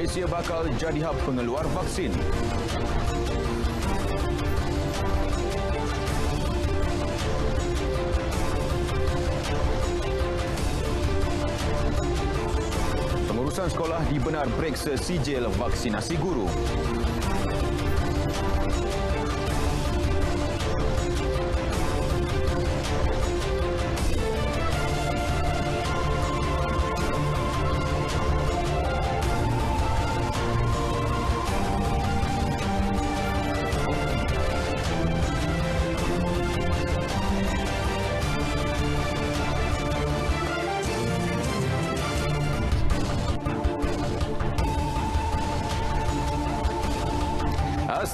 Malaysia bakal jadi hub pengeluar vaksin. Pengurusan sekolah dibenar periksa sijil vaksinasi guru.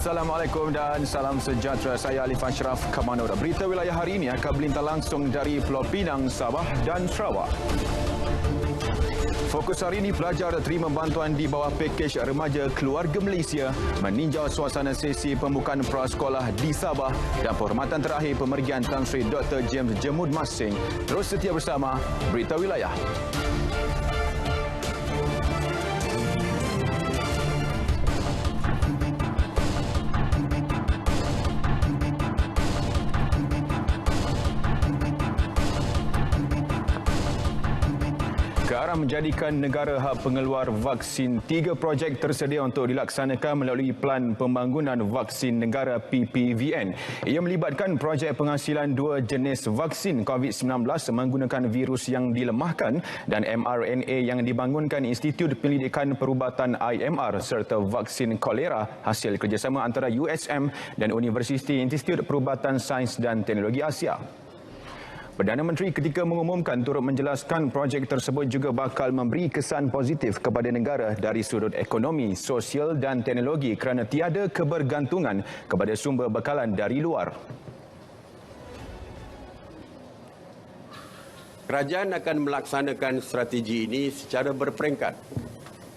Assalamualaikum dan salam sejahtera. Saya Alif Ashraf, Komando. Berita wilayah hari ini akan berlintas langsung dari Pulau Pinang, Sabah dan Sarawak. Fokus hari ini, pelajar terima bantuan di bawah pakej remaja keluarga Malaysia meninjau suasana sesi pembukaan prasekolah di Sabah dan penghormatan terakhir pemergian Tan Sri Dr. James Jemud Masing. Terus setia bersama Berita Wilayah. Ke arah menjadikan negara hub pengeluar vaksin, 3 projek tersedia untuk dilaksanakan melalui Pelan Pembangunan Vaksin Negara PPVN. Ia melibatkan projek penghasilan 2 jenis vaksin COVID-19 menggunakan virus yang dilemahkan dan mRNA yang dibangunkan Institut Penyelidikan Perubatan IMR serta vaksin kolera hasil kerjasama antara USM dan Universiti Institut Perubatan Sains dan Teknologi Asia. Perdana Menteri ketika mengumumkan turut menjelaskan projek tersebut juga bakal memberi kesan positif kepada negara dari sudut ekonomi, sosial dan teknologi kerana tiada kebergantungan kepada sumber bekalan dari luar. Kerajaan akan melaksanakan strategi ini secara berperingkat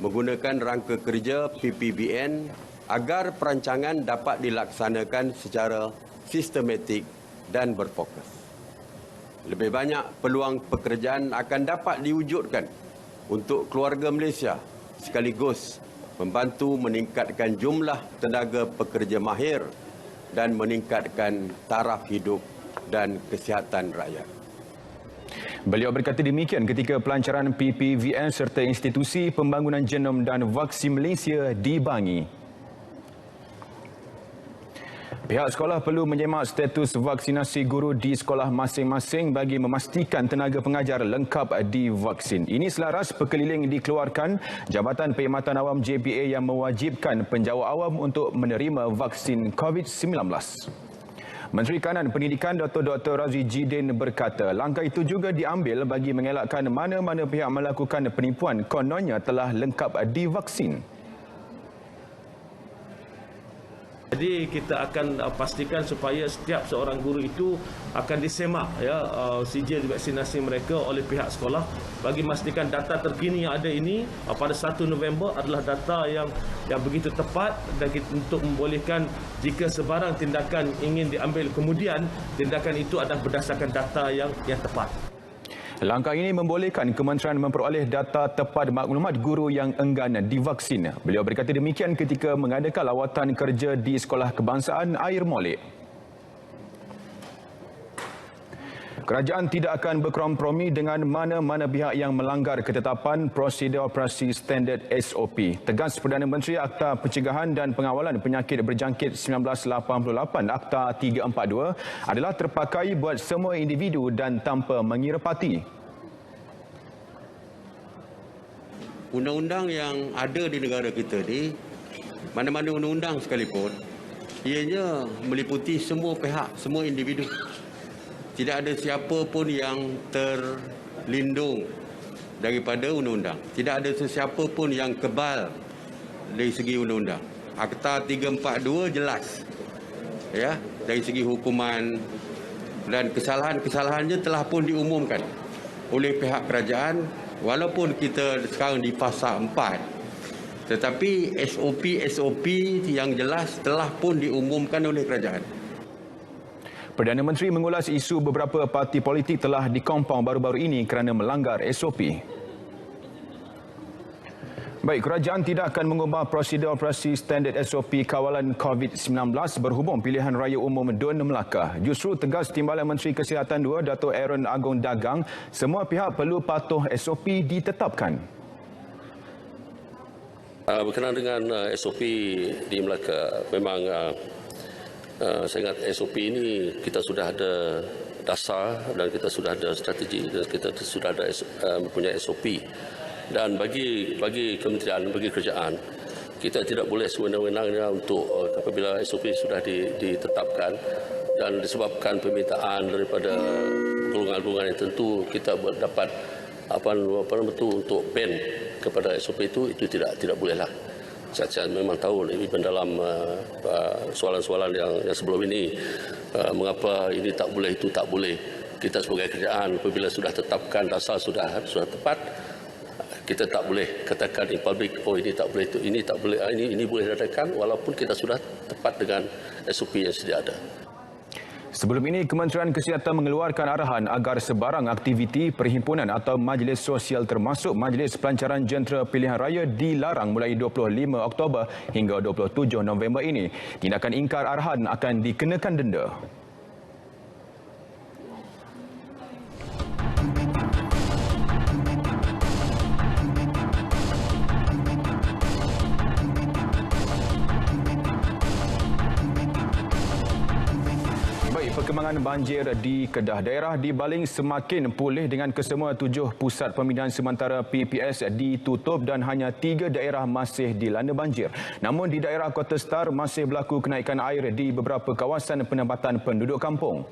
menggunakan rangka kerja PPBN agar perancangan dapat dilaksanakan secara sistematik dan berfokus. Lebih banyak peluang pekerjaan akan dapat diwujudkan untuk keluarga Malaysia sekaligus membantu meningkatkan jumlah tenaga pekerja mahir dan meningkatkan taraf hidup dan kesihatan rakyat. Beliau berkata demikian ketika pelancaran PPVN serta Institusi Pembangunan Genom dan Vaksin Malaysia di Bangi. Pihak sekolah perlu menyemak status vaksinasi guru di sekolah masing-masing bagi memastikan tenaga pengajar lengkap divaksin. Ini selaras perkeliling dikeluarkan Jabatan Perkhidmatan Awam JPA yang mewajibkan penjawat awam untuk menerima vaksin COVID-19. Menteri Kanan Pendidikan Dr. Razwi Jidin berkata langkah itu juga diambil bagi mengelakkan mana-mana pihak melakukan penipuan kononnya telah lengkap divaksin. Jadi kita akan pastikan supaya setiap seorang guru itu akan disemak sijil vaksinasi mereka oleh pihak sekolah bagi memastikan data terkini yang ada ini pada 1 November adalah data yang begitu tepat dan untuk membolehkan jika sebarang tindakan ingin diambil kemudian tindakan itu adalah berdasarkan data yang tepat. Langkah ini membolehkan kementerian memperoleh data tepat maklumat guru yang enggan divaksin. Beliau berkata demikian ketika mengadakan lawatan kerja di Sekolah Kebangsaan Air Molek. Kerajaan tidak akan berkompromi dengan mana-mana pihak yang melanggar ketetapan prosedur operasi standard SOP. Tegas Perdana Menteri Akta Pencegahan dan Pengawalan Penyakit Berjangkit 1988 Akta 342 adalah terpakai buat semua individu dan tanpa mengira parti. Undang-undang yang ada di negara kita ni, mana-mana undang-undang sekalipun, ianya meliputi semua pihak, semua individu. Tidak ada siapa pun yang terlindung daripada undang-undang. Tidak ada sesiapa pun yang kebal dari segi undang-undang. Akta 342 jelas. Ya, dari segi hukuman dan kesalahan-kesalahannya telah pun diumumkan oleh pihak kerajaan walaupun kita sekarang di fasa 4. Tetapi SOP yang jelas telah pun diumumkan oleh kerajaan. Perdana Menteri mengulas isu beberapa parti politik telah dikompong baru-baru ini kerana melanggar SOP. Baik, kerajaan tidak akan mengubah prosedur operasi standard SOP kawalan COVID-19 berhubung pilihan raya umum Dun Melaka. Justru tegas Timbalan Menteri Kesihatan 2, Dato' Aaron Agong Dagang, semua pihak perlu patuh SOP ditetapkan. Berkenaan dengan SOP di Melaka, memang saya ingat SOP ini kita sudah ada dasar dan kita sudah ada strategi dan kita sudah ada mempunyai SOP. Dan bagi kementerian, bagi kerajaan, kita tidak boleh sewenang-wenangnya untuk apabila SOP sudah ditetapkan dan disebabkan permintaan daripada golongan-golongan yang tentu kita dapat apa untuk ban kepada SOP itu tidak bolehlah. Saya memang tahu lebih mendalam soalan-soalan yang sebelum ini, mengapa ini tak boleh, itu tak boleh. Kita sebagai kerajaan apabila sudah tetapkan dasar sudah tepat, kita tak boleh katakan di publik, oh ini tak boleh, ini tak boleh, ini boleh diadakan walaupun kita sudah tepat dengan SOP yang sedia ada. Sebelum ini, Kementerian Kesihatan mengeluarkan arahan agar sebarang aktiviti perhimpunan atau majlis sosial termasuk Majlis Pelancaran Jentera Pilihan Raya dilarang mulai 25 Oktober hingga 27 November ini. Tindakan ingkar arahan akan dikenakan denda. Perkembangan banjir di Kedah, daerah di Baling semakin pulih dengan kesemua 7 pusat pemindahan sementara PPS ditutup dan hanya 3 daerah masih dilanda banjir. Namun di daerah Kota Star masih berlaku kenaikan air di beberapa kawasan penempatan penduduk kampung.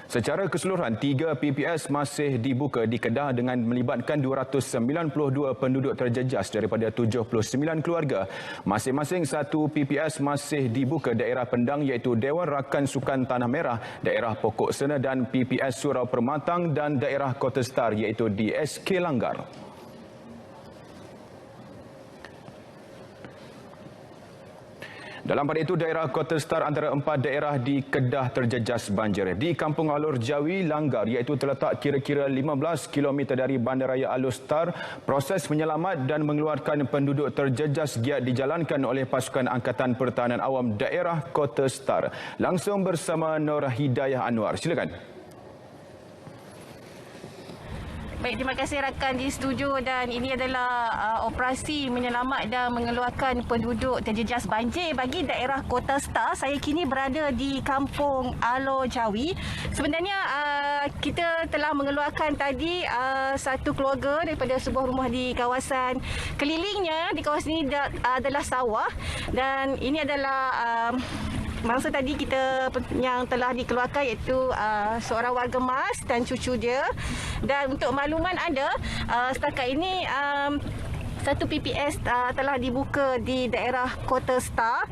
Secara keseluruhan, 3 PPS masih dibuka di Kedah dengan melibatkan 292 penduduk terjejas daripada 79 keluarga. Masing-masing 1 PPS masih dibuka daerah Pendang iaitu Dewan Rakan Sukan Tanah Merah, daerah Pokok Sena dan PPS Surau Permatang dan daerah Kota Star iaitu di SK Langgar. Dalam pada itu, daerah Kota Star antara 4 daerah di Kedah terjejas banjir. Di Kampung Alor Jawi, Langgar iaitu terletak kira-kira 15 km dari Bandaraya Alor Star, proses menyelamat dan mengeluarkan penduduk terjejas giat dijalankan oleh pasukan Angkatan Pertahanan Awam daerah Kota Star. Langsung bersama Nur Hidayah Anwar. Silakan. Baik, terima kasih rakan di studio dan ini adalah operasi menyelamat dan mengeluarkan penduduk terjejas banjir bagi daerah Kota Star. Saya kini berada di Kampung Alor Jawi. Sebenarnya kita telah mengeluarkan tadi satu keluarga daripada sebuah rumah di kawasan kelilingnya. Di kawasan ini adalah sawah dan ini adalah mangsa tadi kita yang telah dikeluarkan iaitu seorang warga Mas dan cucu dia. Dan untuk makluman anda, setakat ini satu PPS telah dibuka di daerah Kota Star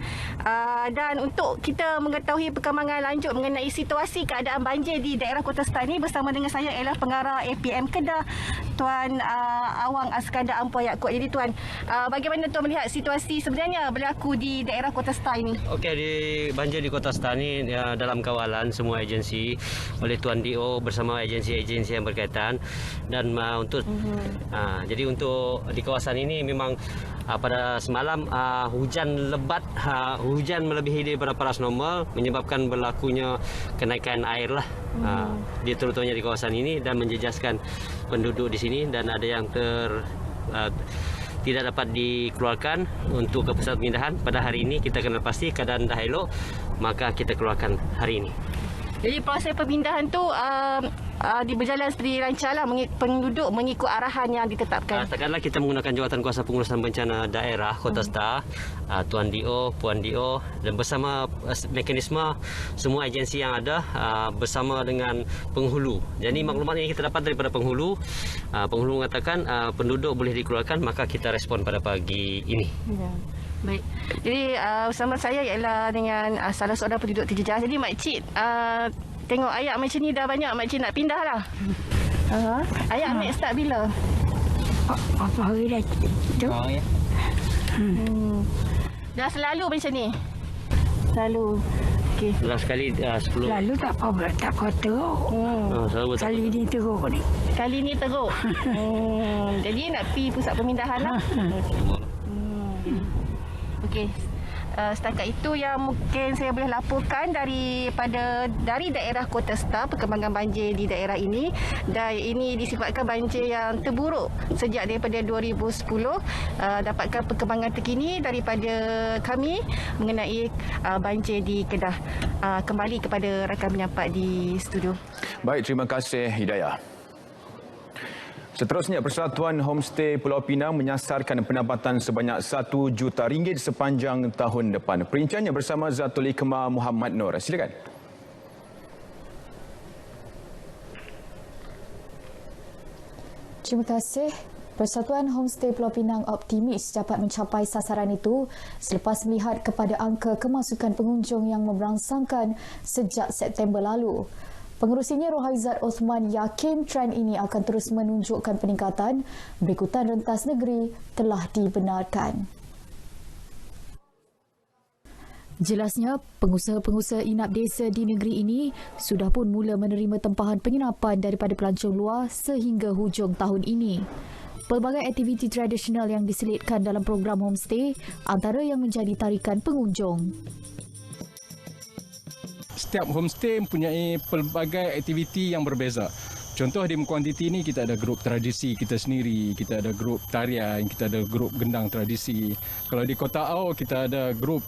dan untuk kita mengetahui perkembangan lanjut mengenai situasi keadaan banjir di daerah Kota Star ini bersama dengan saya ialah pengarah APM Kedah Tuan Awang Askandar Ampuai Yaakob. Jadi Tuan, bagaimana Tuan melihat situasi sebenarnya berlaku di daerah Kota Star ini? Okey, di banjir di Kota Star ini dalam kawalan semua agensi oleh Tuan DO bersama agensi-agensi yang berkaitan dan untuk jadi untuk di kawasan ini memang pada semalam hujan lebat, hujan melebihi daripada paras normal menyebabkan berlakunya kenaikan air lah di terutamanya di kawasan ini dan menjejaskan penduduk di sini dan ada yang tidak dapat dikeluarkan untuk ke pusat pemindahan. Pada hari ini kita kenal pasti keadaan dah elok, maka kita keluarkan hari ini. Jadi proses pemindahan tu berjalan seperti lancarlah, penduduk mengikut arahan yang ditetapkan. Sekarang kita menggunakan jawatan kuasa pengurusan bencana daerah Kota Star, Tuan DO, Puan DO dan bersama mekanisme semua agensi yang ada bersama dengan penghulu. Jadi maklumat yang kita dapat daripada penghulu, penghulu mengatakan penduduk boleh dikeluarkan, maka kita respon pada pagi ini. Ya. Baik. Jadi bersama saya ialah dengan salah seorang penduduk terjejas. Jadi makcik tengok ayat macam ni dah banyak makcik nak pindah lah. Ayat ambil start bila? Apa hari dah tu? Oh ya. Dah selalu macam ni? Selalu. Okey. Last kali 10. Lalu tak apa, tak kotor. Selalu tak. Kali ni teruk ni. Kali ni teruk. Jadi nak pergi pusat pemindahan lah. Okey. Setakat itu yang mungkin saya boleh laporkan dari daerah Kota Star, perkembangan banjir di daerah ini. Dan ini disebabkan banjir yang terburuk sejak daripada 2010. Dapatkan perkembangan terkini daripada kami mengenai banjir di Kedah. Kembali kepada rakan penyampai di studio. Baik, terima kasih Hidayah. Seterusnya, Persatuan Homestay Pulau Pinang menyasarkan pendapatan sebanyak RM1 juta sepanjang tahun depan. Perinciannya bersama Zatul Hikmah Muhammad Nur. Silakan. Terima kasih. Persatuan Homestay Pulau Pinang optimis dapat mencapai sasaran itu selepas melihat kepada angka kemasukan pengunjung yang memberangsangkan sejak September lalu. Pengerusinya Rohaizat Osman yakin trend ini akan terus menunjukkan peningkatan berikutan rentas negeri telah dibenarkan. Jelasnya, pengusaha-pengusaha inap desa di negeri ini sudah pun mula menerima tempahan penginapan daripada pelancong luar sehingga hujung tahun ini. Pelbagai aktiviti tradisional yang diselitkan dalam program homestay antara yang menjadi tarikan pengunjung. Setiap homestay mempunyai pelbagai aktiviti yang berbeza. Contoh di Mekuantiti ini kita ada grup tradisi kita sendiri, kita ada grup tarian, kita ada grup gendang tradisi. Kalau di Kota Au kita ada grup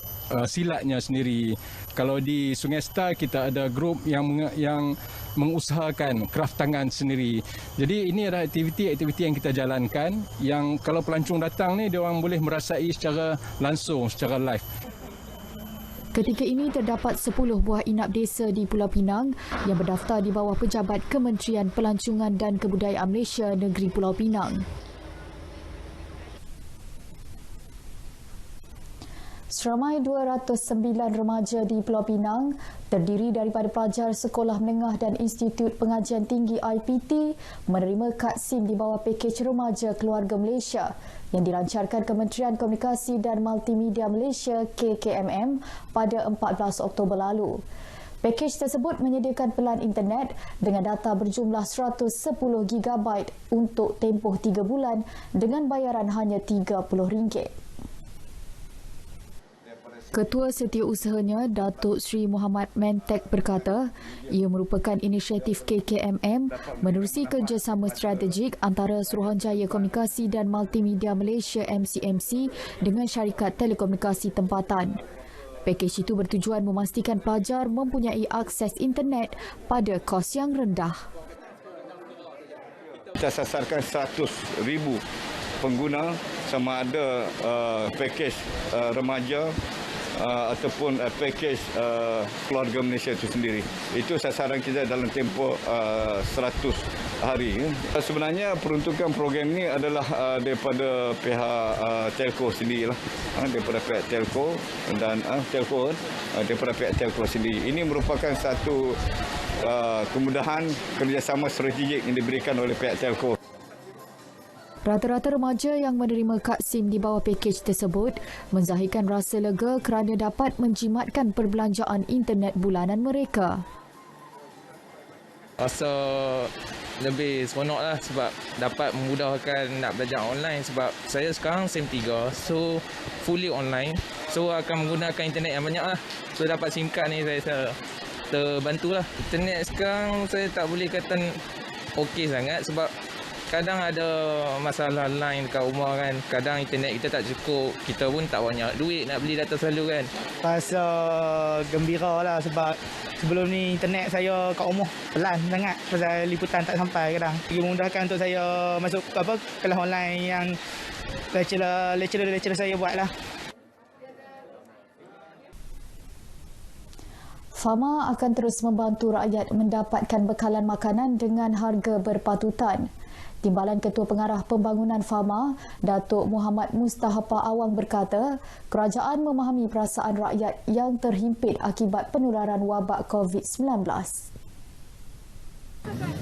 silatnya sendiri. Kalau di Sungai Star kita ada grup yang mengusahakan kraft tangan sendiri. Jadi ini adalah aktiviti-aktiviti yang kita jalankan yang kalau pelancong datang ni dia orang boleh merasai secara langsung, secara live. Ketika ini terdapat 10 buah inap desa di Pulau Pinang yang berdaftar di bawah pejabat Kementerian Pelancongan dan Kebudayaan Malaysia Negeri Pulau Pinang. Seramai 209 remaja di Pulau Pinang terdiri daripada pelajar sekolah menengah dan Institut Pengajian Tinggi IPT menerima kad SIM di bawah pakej remaja keluarga Malaysia yang dilancarkan Kementerian Komunikasi dan Multimedia Malaysia KKMM pada 14 Oktober lalu. Pakej tersebut menyediakan pelan internet dengan data berjumlah 110 GB untuk tempoh 3 bulan dengan bayaran hanya RM30. Ketua Setiausahanya Datuk Seri Muhammad Mentek berkata, ia merupakan inisiatif KKMM menerusi kerjasama strategik antara Suruhanjaya Komunikasi dan Multimedia Malaysia MCMC dengan syarikat telekomunikasi tempatan. Pakej itu bertujuan memastikan pelajar mempunyai akses internet pada kos yang rendah. Kita sasarkan 100,000 pengguna sama ada pakej remaja ataupun pakej keluarga Malaysia itu sendiri. Itu sasaran kita dalam tempoh 100 hari. Sebenarnya peruntukan program ini adalah daripada pihak telco sendirilah. Daripada pihak telco dan daripada pihak telco sendiri. Ini merupakan satu kemudahan kerjasama strategik yang diberikan oleh pihak telco. Rata-rata remaja yang menerima kad SIM di bawah pakej tersebut menzahirkan rasa lega kerana dapat menjimatkan perbelanjaan internet bulanan mereka. Rasa lebih seronok lah sebab dapat memudahkan nak belajar online sebab saya sekarang SIM 3, so fully online. So akan menggunakan internet yang banyak lah. So dapat SIM card ni saya terbantu lah. Internet sekarang saya tak boleh kata okey sangat sebab kadang ada masalah line dekat rumah kan. Kadang internet kita tak cukup. Kita pun tak banyak duit nak beli data selalu kan. Rasa gembira lah sebab sebelum ni internet saya kat rumah pelan sangat. Pasal liputan tak sampai kadang. Ia memudahkan untuk saya masuk kelas online yang lecturer saya buat lah. Fama akan terus membantu rakyat mendapatkan bekalan makanan dengan harga berpatutan. Timbalan Ketua Pengarah Pembangunan Fama, Datuk Muhammad Mustahapa Awang berkata, kerajaan memahami perasaan rakyat yang terhimpit akibat penularan wabak COVID-19.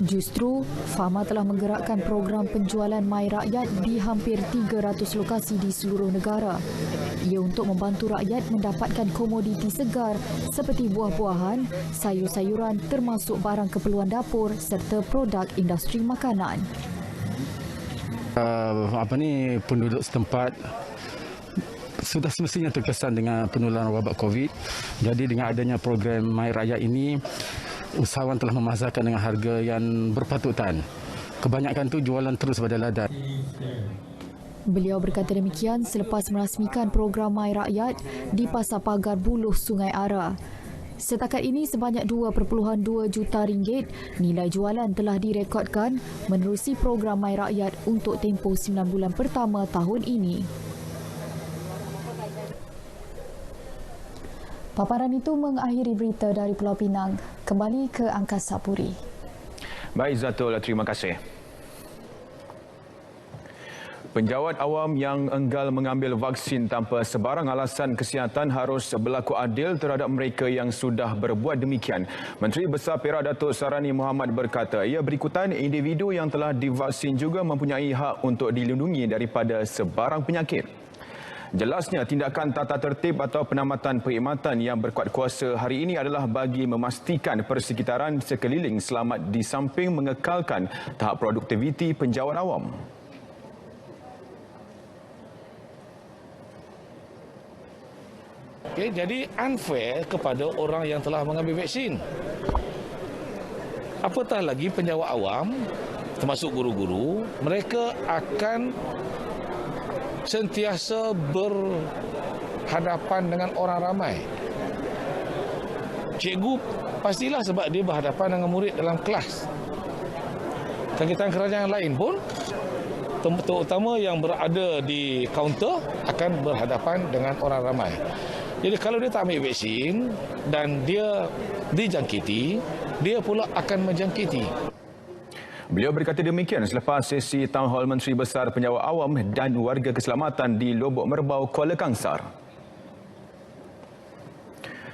Justru, Fama telah menggerakkan program penjualan My Rakyat di hampir 300 lokasi di seluruh negara. Ia untuk membantu rakyat mendapatkan komoditi segar seperti buah-buahan, sayur-sayuran termasuk barang keperluan dapur serta produk industri makanan. Penduduk setempat sudah semestinya terkesan dengan penularan wabak COVID. Jadi dengan adanya program My Rakyat ini, usahawan telah memasarkan dengan harga yang berpatutan. Kebanyakan tu jualan terus pada ladan. Beliau berkata demikian selepas merasmikan program My Rakyat di Pasar Pagar Buluh, Sungai Ara. Setakat ini sebanyak 2.2 juta ringgit nilai jualan telah direkodkan menerusi program My Rakyat untuk tempoh 9 bulan pertama tahun ini. Paparan itu mengakhiri berita dari Pulau Pinang. Kembali ke Angkasa Puri. Baik Zatul, terima kasih. Penjawat awam yang enggal mengambil vaksin tanpa sebarang alasan kesihatan harus berlaku adil terhadap mereka yang sudah berbuat demikian. Menteri Besar Perak Datuk Sarani Mohamad berkata, ia berikutan individu yang telah divaksin juga mempunyai hak untuk dilindungi daripada sebarang penyakit. Jelasnya, tindakan tata tertib atau penamatan perkhidmatan yang berkuat kuasa hari ini adalah bagi memastikan persekitaran sekeliling selamat di samping mengekalkan tahap produktiviti penjawat awam. Okay, jadi unfair kepada orang yang telah mengambil vaksin. Apatah lagi penjawat awam, termasuk guru-guru, mereka akan sentiasa berhadapan dengan orang ramai. Cikgu pastilah sebab dia berhadapan dengan murid dalam kelas. Jangkitan kerajaan lain pun, terutama yang berada di kaunter, akan berhadapan dengan orang ramai. Jadi kalau dia tak ambil vaksin dan dia dijangkiti, dia pula akan menjangkiti. Beliau berkata demikian selepas sesi Town Hall Menteri Besar Penjawat Awam dan Warga Keselamatan di Lobok Merbau, Kuala Kangsar.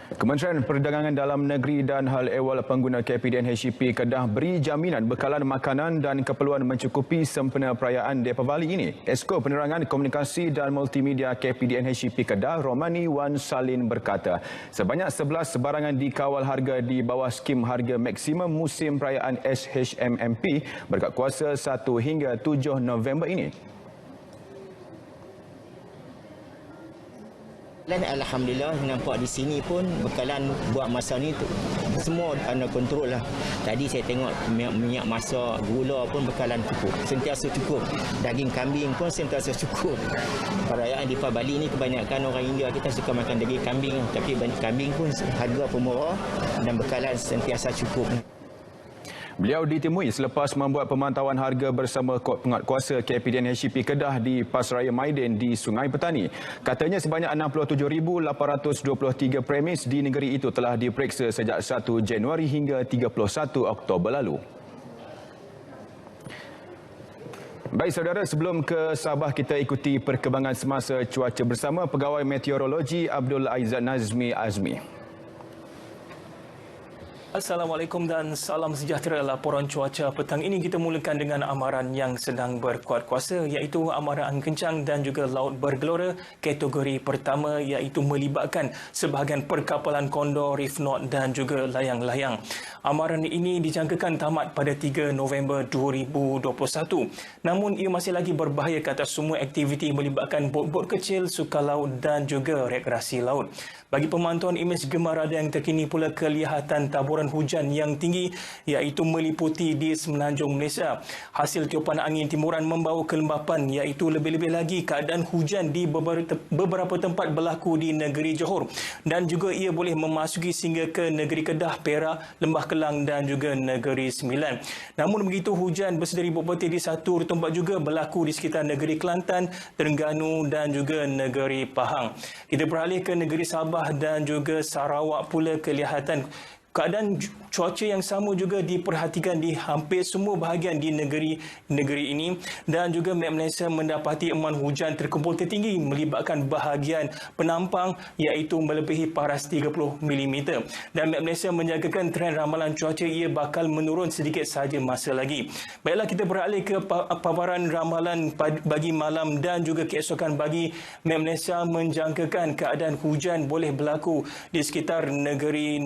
Kementerian Perdagangan Dalam Negeri dan Hal Ehwal Pengguna KPDN HCP Kedah beri jaminan bekalan makanan dan keperluan mencukupi sempena perayaan Deepavali ini. Esko Penerangan Komunikasi dan Multimedia KPDN HCP Kedah, Romani Wan Salin berkata, sebanyak 11 sebarangan dikawal harga di bawah skim harga maksimum musim perayaan SHMMP berkat kuasa 1 hingga 7 November ini. Dan alhamdulillah nampak di sini pun bekalan buat masa ni semua under kontrol lah. Tadi saya tengok minyak masak, gula pun bekalan cukup. Sentiasa cukup. Daging kambing pun sentiasa cukup. Perayaan Deepavali ni kebanyakan orang India kita suka makan daging kambing. Tapi kambing pun harga pun murah dan bekalan sentiasa cukup. Beliau ditemui selepas membuat pemantauan harga bersama penguatkuasa KPDN HCP Kedah di Pasaraya Maiden di Sungai Petani. Katanya sebanyak 67,823 premis di negeri itu telah diperiksa sejak 1 Januari hingga 31 Oktober lalu. Baik saudara, sebelum ke Sabah kita ikuti perkembangan semasa cuaca bersama Pegawai Meteorologi Abdul Aizat Nazmi Azmi. Assalamualaikum dan salam sejahtera. Laporan cuaca petang ini kita mulakan dengan amaran yang sedang berkuat kuasa iaitu amaran angin kencang dan juga laut bergelora kategori pertama iaitu melibatkan sebahagian perkapalan kondor, reef knot dan juga layang-layang. Amaran ini dijangkakan tamat pada 3 November 2021. Namun ia masih lagi berbahaya ke atas semua aktiviti melibatkan bot-bot kecil, suka laut dan juga rekreasi laut. Bagi pemantauan imej gemar rada yang terkini pula kelihatan taburan hujan yang tinggi iaitu meliputi di semenanjung Malaysia. Hasil tiupan angin timuran membawa kelembapan iaitu lebih-lebih lagi keadaan hujan di beberapa tempat berlaku di negeri Johor dan juga ia boleh memasuki sehingga ke negeri Kedah, Perak, Lembah Kelang dan juga negeri Sembilan. Namun begitu hujan bersedari berpetih di satu tempat juga berlaku di sekitar negeri Kelantan, Terengganu dan juga negeri Pahang. Kita beralih ke negeri Sabah dan juga Sarawak pula kelihatan Keadaan cuaca yang sama juga diperhatikan di hampir semua bahagian di negeri ini dan juga Met Malaysia mendapati eman hujan terkumpul tertinggi melibatkan bahagian penampang iaitu melebihi paras 30 mm. Dan Met Malaysia menjagakan trend ramalan cuaca ia bakal menurun sedikit sahaja masa lagi. Baiklah, kita beralih ke paparan ramalan bagi malam dan juga keesokan bagi Met Malaysia menjangkakan keadaan hujan boleh berlaku di sekitar negeri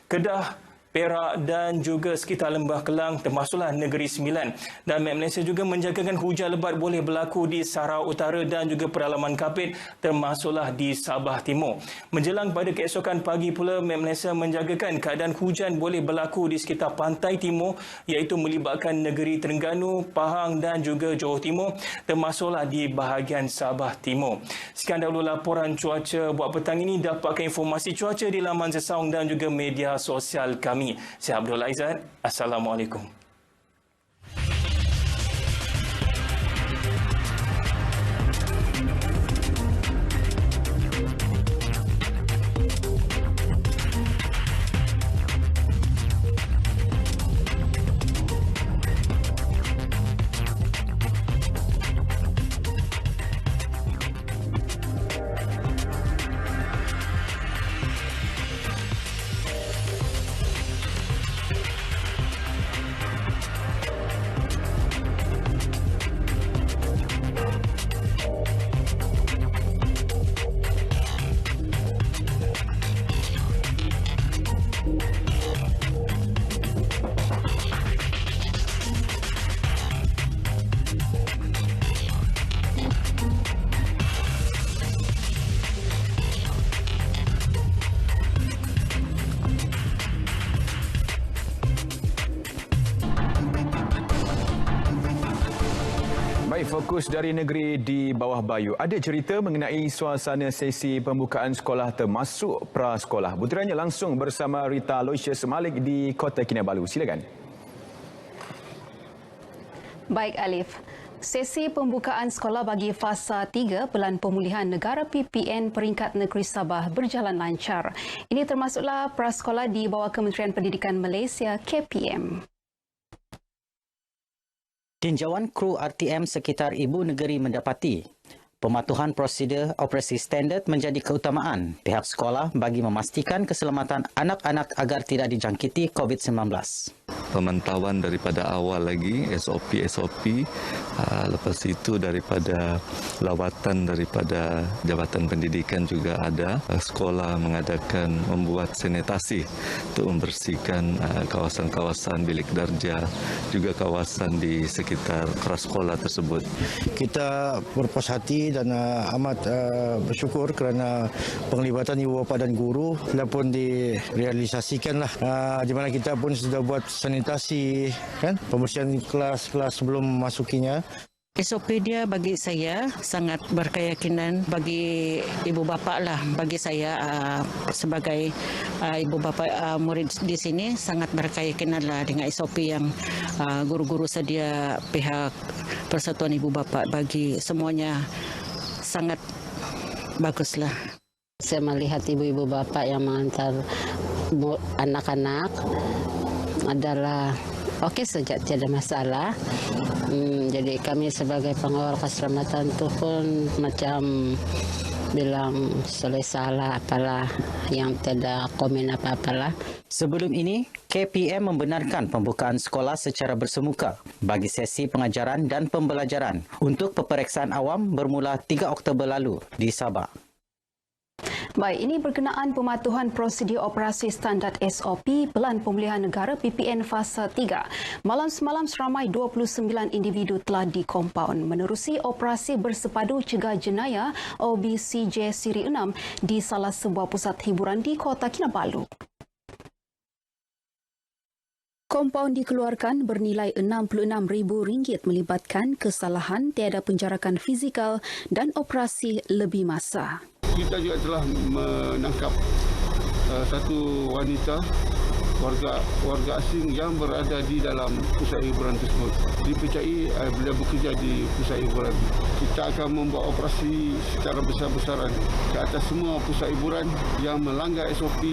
Kedah, Perak dan juga sekitar Lembah Kelang termasuklah Negeri Sembilan. Dan Met Malaysia juga menjangkakan hujan lebat boleh berlaku di Sarawak Utara dan juga Pedalaman Kapit termasuklah di Sabah Timur. Menjelang pada keesokan pagi pula Met Malaysia menjangkakan keadaan hujan boleh berlaku di sekitar Pantai Timur iaitu melibatkan Negeri Terengganu, Pahang dan juga Johor Timur termasuklah di bahagian Sabah Timur. Sekian dahulu laporan cuaca buat petang ini. Dapatkan informasi cuaca di laman Sesaung dan juga media sosial kami. Saya Abdul Aizat. Assalamualaikum. Baik, fokus dari negeri di bawah Bayu. Ada cerita mengenai suasana sesi pembukaan sekolah termasuk prasekolah. Butirannya langsung bersama Rita Aloysius Malik di Kota Kinabalu. Silakan. Baik Alif. Sesi pembukaan sekolah bagi fasa 3 Pelan Pemulihan Negara PPN peringkat negeri Sabah berjalan lancar. Ini termasuklah prasekolah di bawah Kementerian Pendidikan Malaysia KPM. Tinjauan kru RTM sekitar ibu negeri mendapati pematuhan prosedur operasi standard menjadi keutamaan pihak sekolah bagi memastikan keselamatan anak-anak agar tidak dijangkiti COVID-19. Pemantauan daripada awal lagi, SOP, lepas itu daripada lawatan daripada Jabatan Pendidikan juga ada. Sekolah membuat sanitasi untuk membersihkan kawasan-kawasan bilik darjah, juga kawasan di sekitar prasekolah tersebut. Kita berpuas hati dan amat bersyukur kerana penglibatan ibu bapa dan guru telah pun direalisasikanlah, di mana kita pun sudah buat sanitasi, kan, pembersihan kelas-kelas sebelum memasukinya. SOP dia bagi saya sangat berkeyakinan bagi ibu bapa lah. Bagi saya sebagai ibu bapa murid di sini sangat berkeyakinan lah dengan SOP yang guru-guru sedia pihak Persatuan Ibu Bapa bagi semuanya sangat baguslah. Saya melihat ibu-ibu bapa yang mengantar anak-anak adalah okey saja, tidak ada masalah. Jadi kami sebagai pengawal keselamatan itu pun macam bilang salah apalah, yang tidak komen apa-apalah. Sebelum ini, KPM membenarkan pembukaan sekolah secara bersemuka bagi sesi pengajaran dan pembelajaran untuk peperiksaan awam bermula 3 Oktober lalu di Sabah. Baik, ini berkenaan pematuhan prosedur operasi standard SOP Pelan Pemulihan Negara PPN Fasa 3. Malam semalam seramai 29 individu telah dikompaun menerusi operasi bersepadu cegah jenayah OBCJ Siri 6 di salah sebuah pusat hiburan di Kota Kinabalu. Kompaun dikeluarkan bernilai RM66,000 melibatkan kesalahan tiada penjarakan fizikal dan operasi lebih masa. Kita juga telah menangkap satu wanita warga asing yang berada di dalam pusat hiburan tersebut. Dipercayai beliau bekerja di pusat hiburan. Kita akan membuat operasi secara besar-besaran ke atas semua pusat hiburan yang melanggar SOP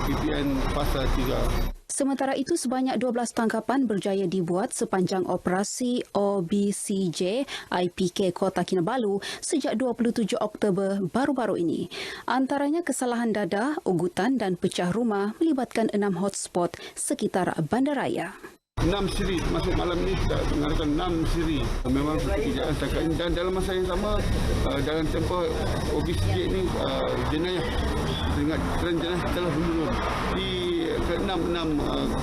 PPN Fasa 3. Sementara itu, sebanyak 12 tangkapan berjaya dibuat sepanjang operasi OBCJ IPK Kota Kinabalu sejak 27 Oktober baru-baru ini. Antaranya kesalahan dadah, ugutan dan pecah rumah melibatkan 6 hotspot sekitar bandaraya. 6 siri masuk malam ni kita mengadakan 6 siri. Memang kejadian setakat ini dan dalam masa yang sama dalam tempoh OBCJ ni jenayah dengan trend jenayah telah menurun di ke-6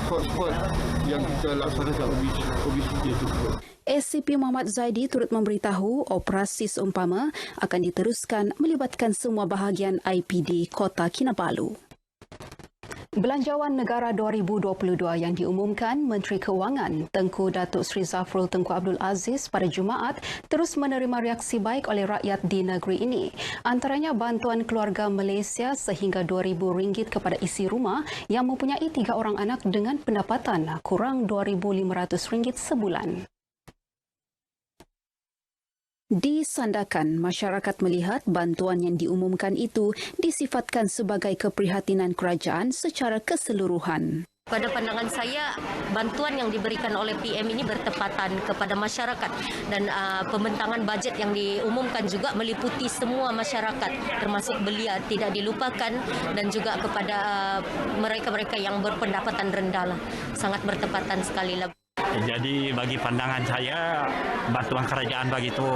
hotspot yang kita laksanakan OBCJ itu. SCP Muhammad Zaidi turut memberitahu operasi seumpama akan diteruskan melibatkan semua bahagian IPD Kota Kinabalu. Belanjawan Negara 2022 yang diumumkan Menteri Kewangan Tengku Datuk Seri Zafrul Tengku Abdul Aziz pada Jumaat terus menerima reaksi baik oleh rakyat di negeri ini. Antaranya bantuan keluarga Malaysia sehingga RM2,000 kepada isi rumah yang mempunyai 3 orang anak dengan pendapatan kurang RM2,500 sebulan. Disandarkan, masyarakat melihat bantuan yang diumumkan itu disifatkan sebagai keprihatinan kerajaan secara keseluruhan. Pada pandangan saya, bantuan yang diberikan oleh PM ini bertepatan kepada masyarakat dan pembentangan bajet yang diumumkan juga meliputi semua masyarakat termasuk belia tidak dilupakan dan juga kepada mereka-mereka yang berpendapatan rendah lah. Sangat bertepatan sekali lah. Jadi bagi pandangan saya, bantuan kerajaan begitu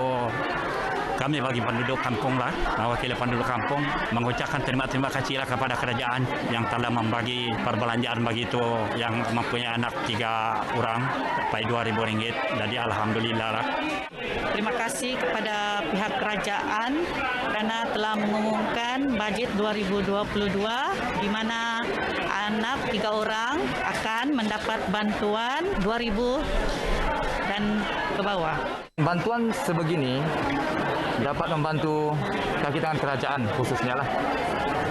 kami bagi penduduk kampung lah, mewakili penduduk kampung mengucapkan terima kasih lah kepada kerajaan yang telah membagi perbelanjaan begitu yang mempunyai anak 3 orang sampai RM2,000. Jadi alhamdulillah lah. Terima kasih kepada pihak kerajaan kerana telah mengumumkan bajet 2022 di mana anak 3 orang akan mendapat bantuan RM2,000 dan ke bawah. Bantuan sebegini dapat membantu kaki tangan kerajaan khususnya lah.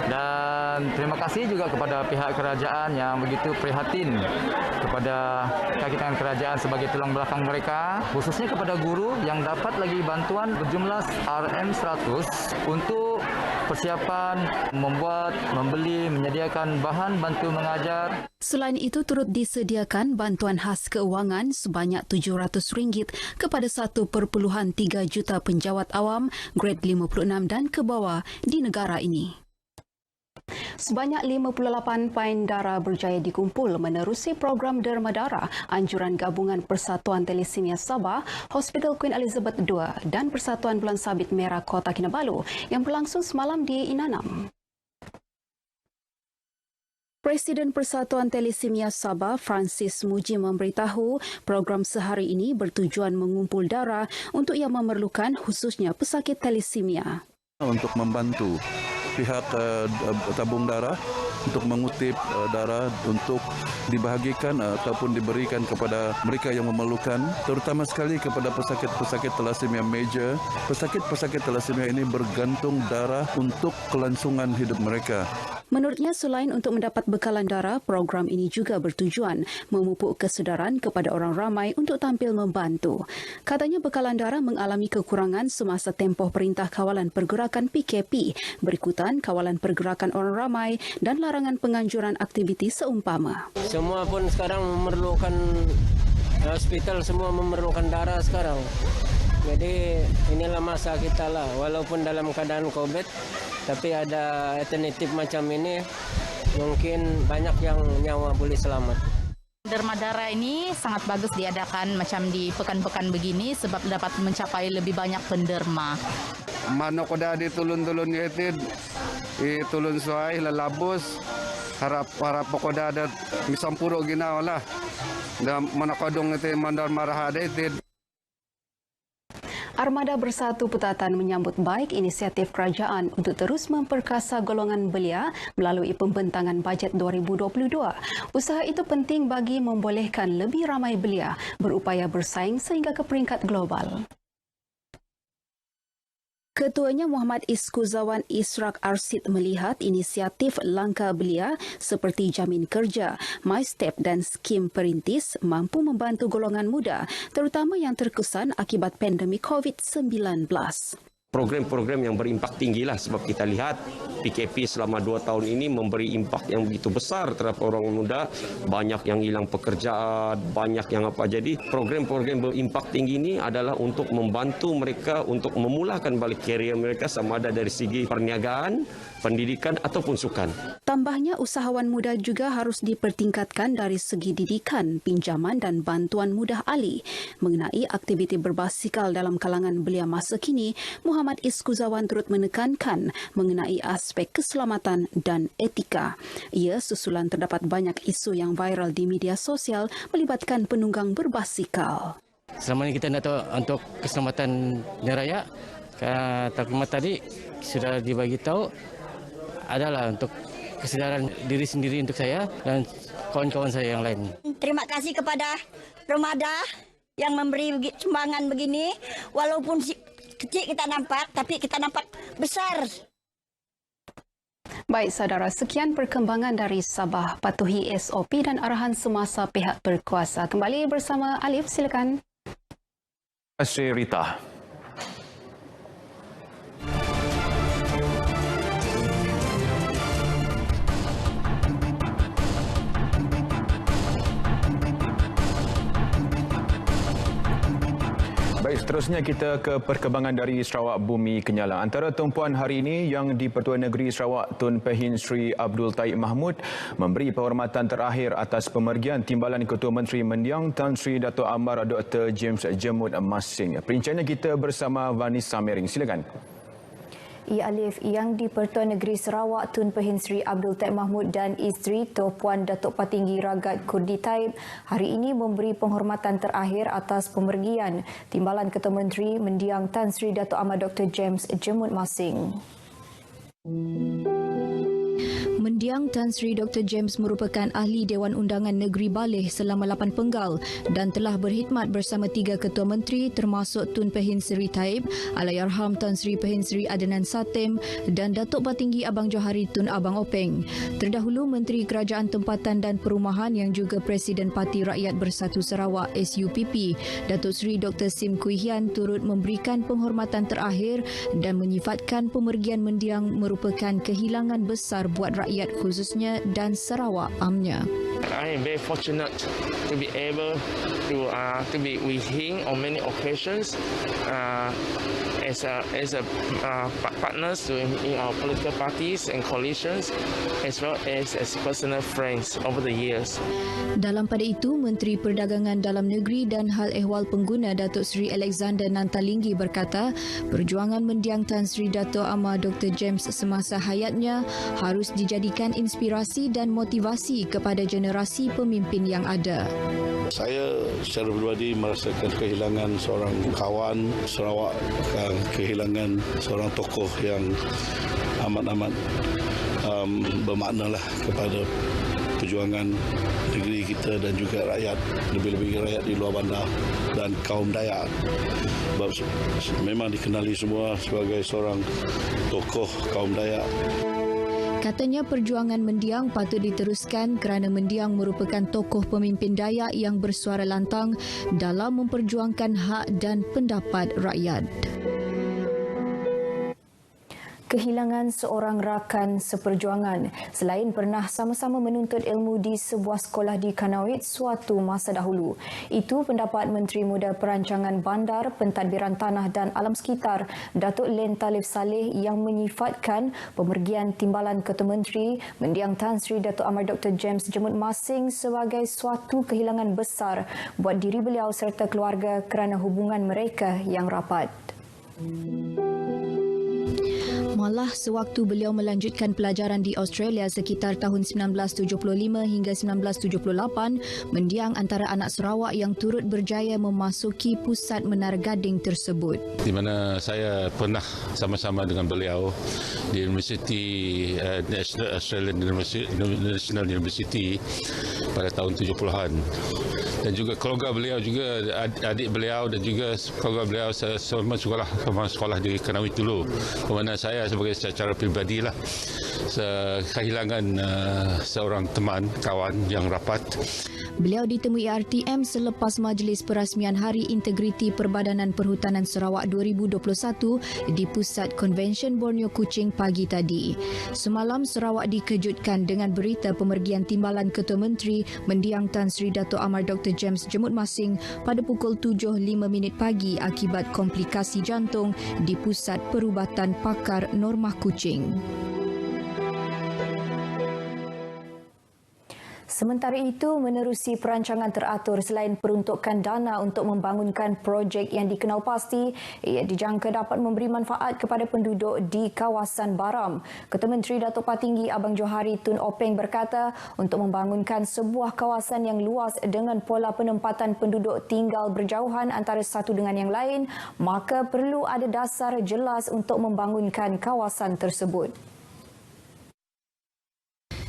Dan terima kasih juga kepada pihak kerajaan yang begitu prihatin kepada kaki tangan kerajaan sebagai tulang belakang mereka, khususnya kepada guru yang dapat lagi bantuan berjumlah RM100 untuk persiapan membuat, membeli, menyediakan bahan bantu mengajar. Selain itu, turut disediakan bantuan khas keuangan sebanyak RM700 kepada 1.3 juta penjawat awam grade 56 dan ke bawah di negara ini. Sebanyak 58 pain darah berjaya dikumpul menerusi program derma darah anjuran gabungan Persatuan Talisemia Sabah, Hospital Queen Elizabeth II dan Persatuan Bulan Sabit Merah Kota Kinabalu yang berlangsung semalam di Inanam. Presiden Persatuan Talisemia Sabah, Francis Muji memberitahu program sehari ini bertujuan mengumpul darah untuk yang memerlukan khususnya pesakit talisemia. Untuk membantu pihak tabung darah untuk mengutip darah untuk dibahagikan ataupun diberikan kepada mereka yang memerlukan, terutama sekali kepada pesakit-pesakit thalassemia major. Pesakit-pesakit thalassemia ini bergantung darah untuk kelangsungan hidup mereka. Menurutnya, selain untuk mendapat bekalan darah, program ini juga bertujuan memupuk kesedaran kepada orang ramai untuk tampil membantu. Katanya bekalan darah mengalami kekurangan semasa tempoh Perintah Kawalan Pergerakan PKP, berikutan Kawalan Pergerakan Orang Ramai dan larangan penganjuran aktiviti seumpama. Semua pun sekarang memerlukan hospital, semua memerlukan darah sekarang. Jadi inilah masa kita lah, walaupun dalam keadaan COVID, tapi ada alternatif macam ini, mungkin banyak yang nyawa boleh selamat. Derma darah ini sangat bagus diadakan macam di pekan-pekan begini sebab dapat mencapai lebih banyak penderma. Mana koda di tulun-tulun itu, tulun suai lalabus, harap koda ada misampuro ginaw lah. Dan mana kodong itu mandar marah ada itu. Armada Bersatu Petatan menyambut baik inisiatif kerajaan untuk terus memperkasa golongan belia melalui pembentangan bajet 2022. Usaha itu penting bagi membolehkan lebih ramai belia berupaya bersaing sehingga ke peringkat global. Ketuanya Muhammad Iskuzawan Israk Arsid melihat inisiatif langkah belia seperti Jamin Kerja, MyStep dan skim perintis mampu membantu golongan muda, terutama yang terkesan akibat pandemik COVID-19. Program-program yang berimpak tinggi lah, sebab kita lihat PKP selama 2 tahun ini memberi impak yang begitu besar terhadap orang muda. Banyak yang hilang pekerjaan, banyak yang apa. Jadi program-program berimpak tinggi ini adalah untuk membantu mereka untuk memulakan balik karier mereka, sama ada dari segi perniagaan, pendidikan ataupun sukan. Tambahnya, usahawan muda juga harus dipertingkatkan dari segi didikan, pinjaman dan bantuan mudah alih. Mengenai aktiviti berbasikal dalam kalangan belia masa kini, Muhammad Iskuzawan turut menekankan mengenai aspek keselamatan dan etika. Ia susulan terdapat banyak isu yang viral di media sosial melibatkan penunggang berbasikal. Selama ini kita nak tahu untuk keselamatan neraya, taklimat tadi sudah dibagi tahu adalah untuk kesedaran diri sendiri untuk saya dan kawan-kawan saya yang lain. Terima kasih kepada Remaja yang memberi sumbangan begini, walaupun kecil kita nampak, tapi kita nampak besar. Baik saudara, sekian perkembangan dari Sabah. Patuhi SOP dan arahan semasa pihak berkuasa. Kembali bersama Alif, silakan. Terima kasih Rita. Baik, seterusnya kita ke perkembangan dari Sarawak Bumi Kenyala. Antara tumpuan hari ini yang di-Pertuan Negeri Sarawak Tun Pehin Sri Abdul Taib Mahmud memberi penghormatan terakhir atas pemergian Timbalan Ketua Menteri Mendiang Tan Sri Dato' Amar Dr. James Jemut Masing. Perincannya kita bersama Vanessa Mering. Silakan. Alif, yang di-Pertuan Negeri Sarawak Tun Pehin Sri Abdul Taib Mahmud dan isteri Tuan Puan Datuk Patinggi Ragat Kurdi Taib hari ini memberi penghormatan terakhir atas pemergian Timbalan Ketua Menteri Mendiang Tan Sri Dato' Amar Dr. James Jemut Masing. Mendiang Tan Sri Dr. James merupakan ahli Dewan Undangan Negeri Baleh selama 8 penggal dan telah berkhidmat bersama 3 Ketua Menteri termasuk Tun Pehin Sri Taib, Allahyarham Tan Sri Pehin Sri Adnan Satem dan Datuk Patinggi Abang Johari Tun Abang Openg. Terdahulu Menteri Kerajaan Tempatan dan Perumahan yang juga Presiden Parti Rakyat Bersatu Sarawak SUPP, Datuk Sri Dr. Sim Kui Hian turut memberikan penghormatan terakhir dan menyifatkan pemergian mendiang merupakan kehilangan besar buat rakyat khususnya dan Sarawak amnya. I am very fortunate to be able to be with him on many occasions as partners in our political parties and coalitions, as well as personal friends over the years. Dalam pada itu, Menteri Perdagangan Dalam Negeri dan Hal Ehwal Pengguna Datuk Seri Alexander Nantalinggi berkata, perjuangan mendiang Tan Sri Dato' Amar Dr. James semasa hayatnya harus dijadikan inspirasi dan motivasi kepada generasi pemimpin yang ada. Saya secara pribadi merasakan kehilangan seorang kawan Sarawak, kehilangan seorang tokoh yang amat-amat bermakna lah kepada perjuangan negeri kita dan juga rakyat, lebih-lebih rakyat di luar bandar dan kaum Dayak. Sebab memang dikenali semua sebagai seorang tokoh kaum Dayak. Katanya perjuangan mendiang patut diteruskan kerana mendiang merupakan tokoh pemimpin Dayak yang bersuara lantang dalam memperjuangkan hak dan pendapat rakyat. Kehilangan seorang rakan seperjuangan selain pernah sama-sama menuntut ilmu di sebuah sekolah di Kanawit suatu masa dahulu. Itu pendapat Menteri Muda Perancangan Bandar, Pentadbiran Tanah dan Alam Sekitar, Datuk Len Talif Saleh yang menyifatkan pemergian Timbalan Ketua Menteri Mendiang Tan Sri Dato' Amar Dr. James Jemut Masing sebagai suatu kehilangan besar buat diri beliau serta keluarga kerana hubungan mereka yang rapat. Malah sewaktu beliau melanjutkan pelajaran di Australia sekitar tahun 1975 hingga 1978, mendiang antara anak Sarawak yang turut berjaya memasuki pusat Menara Gading tersebut. Di mana saya pernah sama-sama dengan beliau di Universiti Australian National University pada tahun 70-an. Dan juga keluarga beliau juga, adik beliau dan juga keluarga beliau sama sekolah di Kanawit dulu. Di mana saya secara pribadi lah kehilangan seorang teman, kawan yang rapat. Beliau ditemui RTM selepas majlis perasmian Hari Integriti Perbadanan Perhutanan Sarawak 2021 di Pusat Konvensyen Borneo Kuching pagi tadi. Semalam Sarawak dikejutkan dengan berita pemergian Timbalan Ketua Menteri Mendiang Tan Sri Dato' Amar Dr. James Jemut Masing pada pukul 7.05 pagi akibat komplikasi jantung di Pusat Perubatan Pakar Normah Kuching. Sementara itu, menerusi perancangan teratur selain peruntukan dana untuk membangunkan projek yang dikenal pasti, ia dijangka dapat memberi manfaat kepada penduduk di kawasan Baram. Ketua Menteri Datuk Patinggi Abang Johari Tun Openg berkata, untuk membangunkan sebuah kawasan yang luas dengan pola penempatan penduduk tinggal berjauhan antara satu dengan yang lain, maka perlu ada dasar jelas untuk membangunkan kawasan tersebut.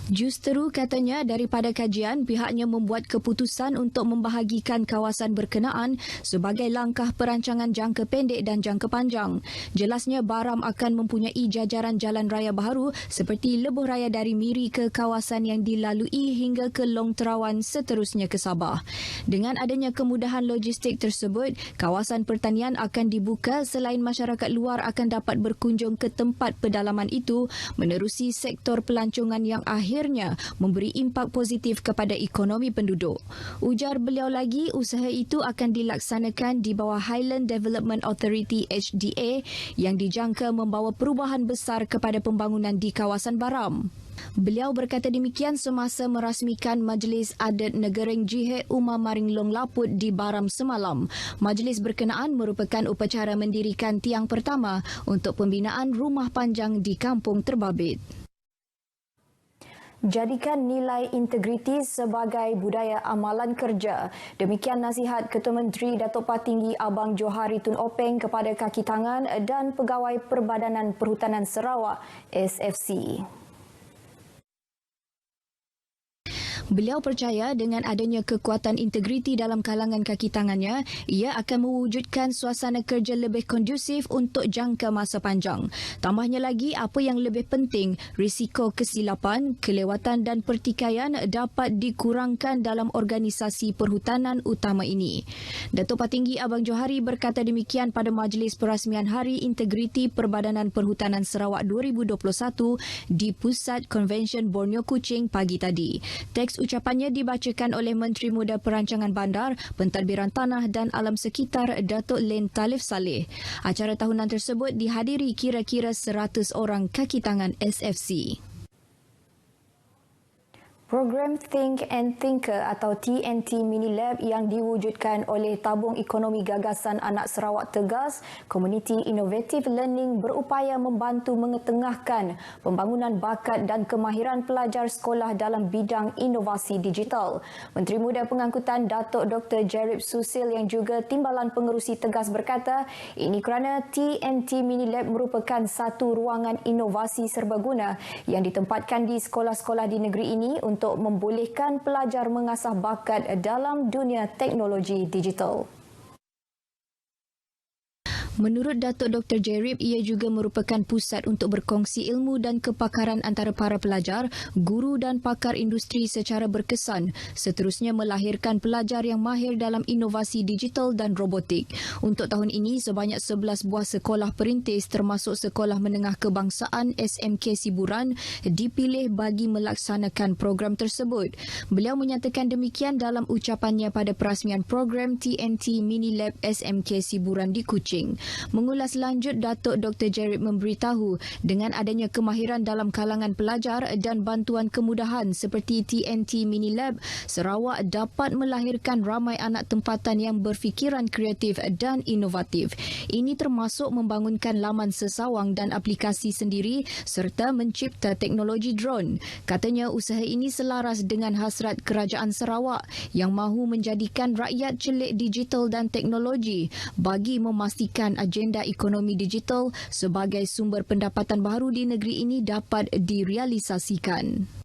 Justeru katanya daripada kajian pihaknya membuat keputusan untuk membahagikan kawasan berkenaan sebagai langkah perancangan jangka pendek dan jangka panjang. Jelasnya Baram akan mempunyai jajaran jalan raya baharu seperti lebuh raya dari Miri ke kawasan yang dilalui hingga ke Long Terawan seterusnya ke Sabah. Dengan adanya kemudahan logistik tersebut, kawasan pertanian akan dibuka selain masyarakat luar akan dapat berkunjung ke tempat pedalaman itu menerusi sektor pelancongan yang akhirnya memberi impak positif kepada ekonomi penduduk. Ujar beliau lagi, usaha itu akan dilaksanakan di bawah Highland Development Authority HDA yang dijangka membawa perubahan besar kepada pembangunan di kawasan Baram. Beliau berkata demikian semasa merasmikan Majlis Adat Negereng Jihe Umar Maringlong Laput di Baram semalam. Majlis berkenaan merupakan upacara mendirikan tiang pertama untuk pembinaan rumah panjang di kampung terbabit. Jadikan nilai integriti sebagai budaya amalan kerja. Demikian nasihat Ketua Menteri Datuk Patinggi Abang Johari Tun Openg kepada kaki tangan dan pegawai Perbadanan Perhutanan Sarawak SFC. Beliau percaya dengan adanya kekuatan integriti dalam kalangan kaki tangannya, ia akan mewujudkan suasana kerja lebih kondusif untuk jangka masa panjang. Tambahnya lagi, apa yang lebih penting, risiko kesilapan, kelewatan dan pertikaian dapat dikurangkan dalam organisasi perhutanan utama ini. Datuk Patinggi Abang Johari berkata demikian pada majlis perasmian Hari Integriti Perbadanan Perhutanan Sarawak 2021 di Pusat Konvensyen Borneo Kuching pagi tadi. Teks ucapannya dibacakan oleh Menteri Muda Perancangan Bandar, Pentadbiran Tanah dan Alam Sekitar Datuk Len Talif Saleh. Acara tahunan tersebut dihadiri kira-kira 100 orang kaki tangan SFC. Program Think and Thinker atau TNT Mini Lab yang diwujudkan oleh Tabung Ekonomi Gagasan Anak Sarawak Tegas, Community Innovative Learning berupaya membantu mengetengahkan pembangunan bakat dan kemahiran pelajar sekolah dalam bidang inovasi digital. Menteri Muda Pengangkutan Datuk Dr. Jerib Susil yang juga Timbalan Pengerusi Tegas berkata, ini kerana TNT Mini Lab merupakan satu ruangan inovasi serbaguna yang ditempatkan di sekolah-sekolah di negeri ini untuk membolehkan pelajar mengasah bakat dalam dunia teknologi digital. Menurut Datuk Dr. Jerib, ia juga merupakan pusat untuk berkongsi ilmu dan kepakaran antara para pelajar, guru dan pakar industri secara berkesan. Seterusnya melahirkan pelajar yang mahir dalam inovasi digital dan robotik. Untuk tahun ini, sebanyak 11 buah sekolah perintis termasuk Sekolah Menengah Kebangsaan SMK Siburan dipilih bagi melaksanakan program tersebut. Beliau menyatakan demikian dalam ucapannya pada perasmian program TNT Mini Lab SMK Siburan di Kuching. Mengulas lanjut, Datuk Dr. Jerib memberitahu dengan adanya kemahiran dalam kalangan pelajar dan bantuan kemudahan seperti TNT Mini Lab, Sarawak dapat melahirkan ramai anak tempatan yang berfikiran kreatif dan inovatif. Ini termasuk membangunkan laman sesawang dan aplikasi sendiri serta mencipta teknologi drone. Katanya usaha ini selaras dengan hasrat Kerajaan Sarawak yang mahu menjadikan rakyat celik digital dan teknologi bagi memastikan agenda ekonomi digital sebagai sumber pendapatan baru di negeri ini dapat direalisasikan.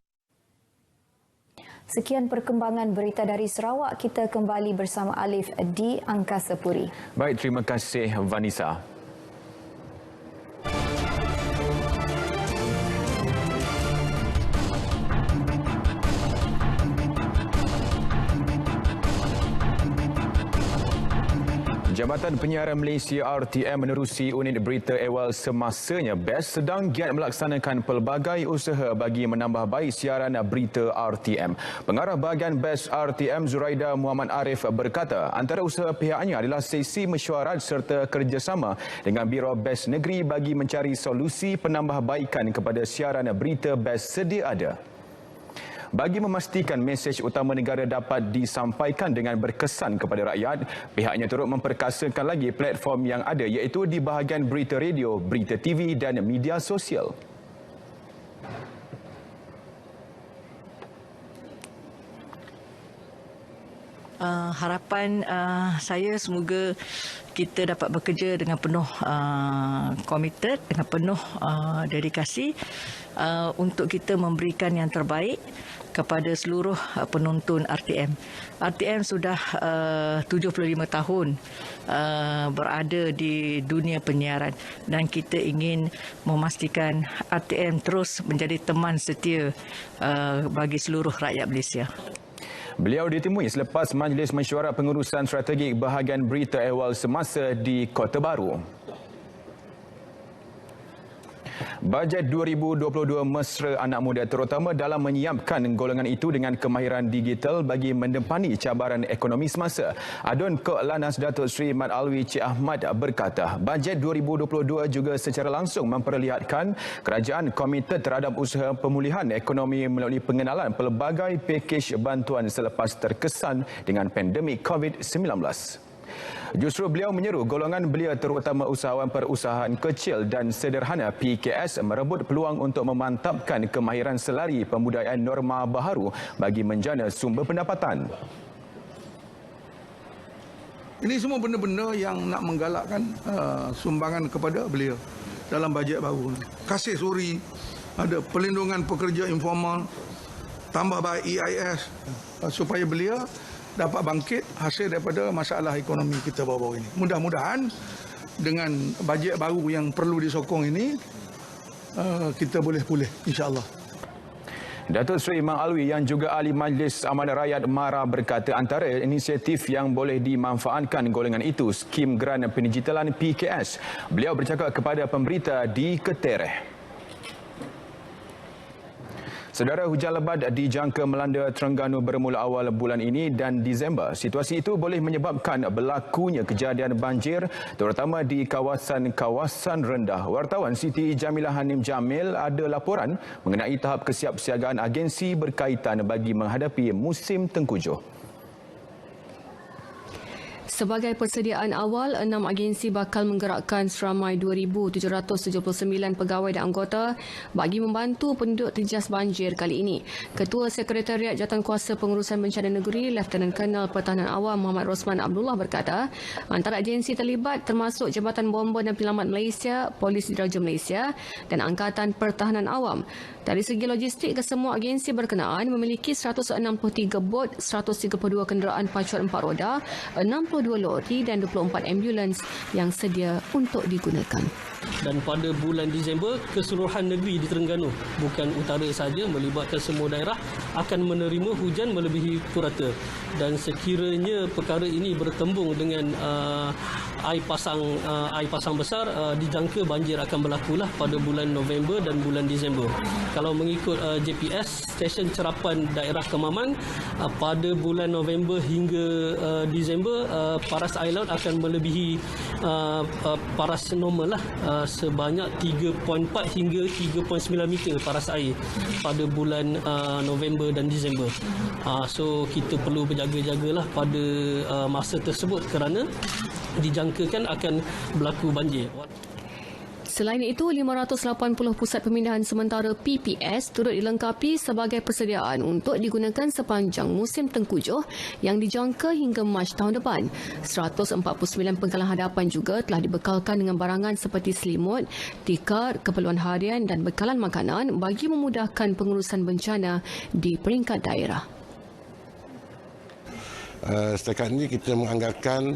Sekian perkembangan berita dari Sarawak. Kita kembali bersama Alif di Angkasa Puri. Baik, terima kasih Vanessa. Jabatan Penyiaran Malaysia RTM menerusi unit berita awal semasanya BES sedang giat melaksanakan pelbagai usaha bagi menambah baik siaran berita RTM. Pengarah bahagian BES RTM Zuraida Muhammad Arif berkata antara usaha pihaknya adalah sesi mesyuarat serta kerjasama dengan Biro BES Negeri bagi mencari solusi penambahbaikan kepada siaran berita BES sedia ada. Bagi memastikan mesej utama negara dapat disampaikan dengan berkesan kepada rakyat, pihaknya turut memperkasakan lagi platform yang ada iaitu di bahagian berita radio, berita TV dan media sosial. Harapan saya semoga kita dapat bekerja dengan penuh committed, dengan penuh dedikasi untuk kita memberikan yang terbaik kepada seluruh penonton RTM. RTM sudah 75 tahun berada di dunia penyiaran dan kita ingin memastikan RTM terus menjadi teman setia bagi seluruh rakyat Malaysia. Beliau ditemui selepas Majlis Mesyuarat Pengurusan Strategik Bahagian Berita Awal Semasa di Kota Baru. Bajet 2022 mesra anak muda terutama dalam menyiapkan golongan itu dengan kemahiran digital bagi mendepani cabaran ekonomi semasa. Adun Kok Lanas Datuk Seri Mat Alwi Cik Ahmad berkata, bajet 2022 juga secara langsung memperlihatkan kerajaan komited terhadap usaha pemulihan ekonomi melalui pengenalan pelbagai pakej bantuan selepas terkesan dengan pandemik COVID-19. Justru beliau menyeru golongan belia terutama usahawan perusahaan kecil dan sederhana PKS merebut peluang untuk memantapkan kemahiran selari pembudayaan norma baharu bagi menjana sumber pendapatan. Ini semua benda-benda yang nak menggalakkan sumbangan kepada belia dalam bajet baru. Kasih suri, ada perlindungan pekerja informal, tambah baik EIS supaya belia dapat bangkit hasil daripada masalah ekonomi kita baru-baru ini. Mudah-mudahan dengan bajet baru yang perlu disokong ini, kita boleh pulih, insya-Allah. Datuk Seri Mat Alwi yang juga ahli Majlis Amanah Rakyat MARA berkata antara inisiatif yang boleh dimanfaatkan golongan itu skim geran pendigitalan PKS. Beliau bercakap kepada pemberita di Ketereh. Saudara, hujan lebat dijangka melanda Terengganu bermula awal bulan ini dan Disember. Situasi itu boleh menyebabkan berlakunya kejadian banjir terutama di kawasan-kawasan rendah. Wartawan Siti Jamilah Hanim Jamil ada laporan mengenai tahap kesiapsiagaan agensi berkaitan bagi menghadapi musim tengkujuh. Sebagai persediaan awal, 6 agensi bakal menggerakkan seramai 2,779 pegawai dan anggota bagi membantu penduduk terjejas banjir kali ini. Ketua Sekretariat Jawatankuasa Pengurusan Bencana Negeri, Lieutenant Colonel Pertahanan Awam Muhammad Rosman Abdullah berkata, antara agensi terlibat termasuk Jabatan Bomba dan Penyelamat Malaysia, Polis Diraja Malaysia dan Angkatan Pertahanan Awam. Dari segi logistik, kesemua agensi berkenaan memiliki 163 bot, 132 kenderaan pacuan 4 roda, 62 lori dan 24 ambulans yang sedia untuk digunakan. Dan pada bulan Disember, keseluruhan negeri di Terengganu, bukan utara sahaja, melibatkan semua daerah, akan menerima hujan melebihi purata. Dan sekiranya perkara ini bertembung dengan air pasang besar, dijangka banjir akan berlakulah pada bulan November dan bulan Disember. Kalau mengikut JPS, stesen cerapan daerah Kemaman, pada bulan November hingga Disember, paras air laut akan melebihi paras normal lah, sebanyak 3.4 hingga 3.9 meter paras air pada bulan November dan Disember. So kita perlu berjaga-jagalah pada masa tersebut kerana dijangkakan akan berlaku banjir. Selain itu, 580 pusat pemindahan sementara PPS turut dilengkapi sebagai persediaan untuk digunakan sepanjang musim tengkujuh yang dijangka hingga Mac tahun depan. 149 penggalan hadapan juga telah dibekalkan dengan barangan seperti selimut, tikar, keperluan harian dan bekalan makanan bagi memudahkan pengurusan bencana di peringkat daerah. Setakat ini kita menganggarkan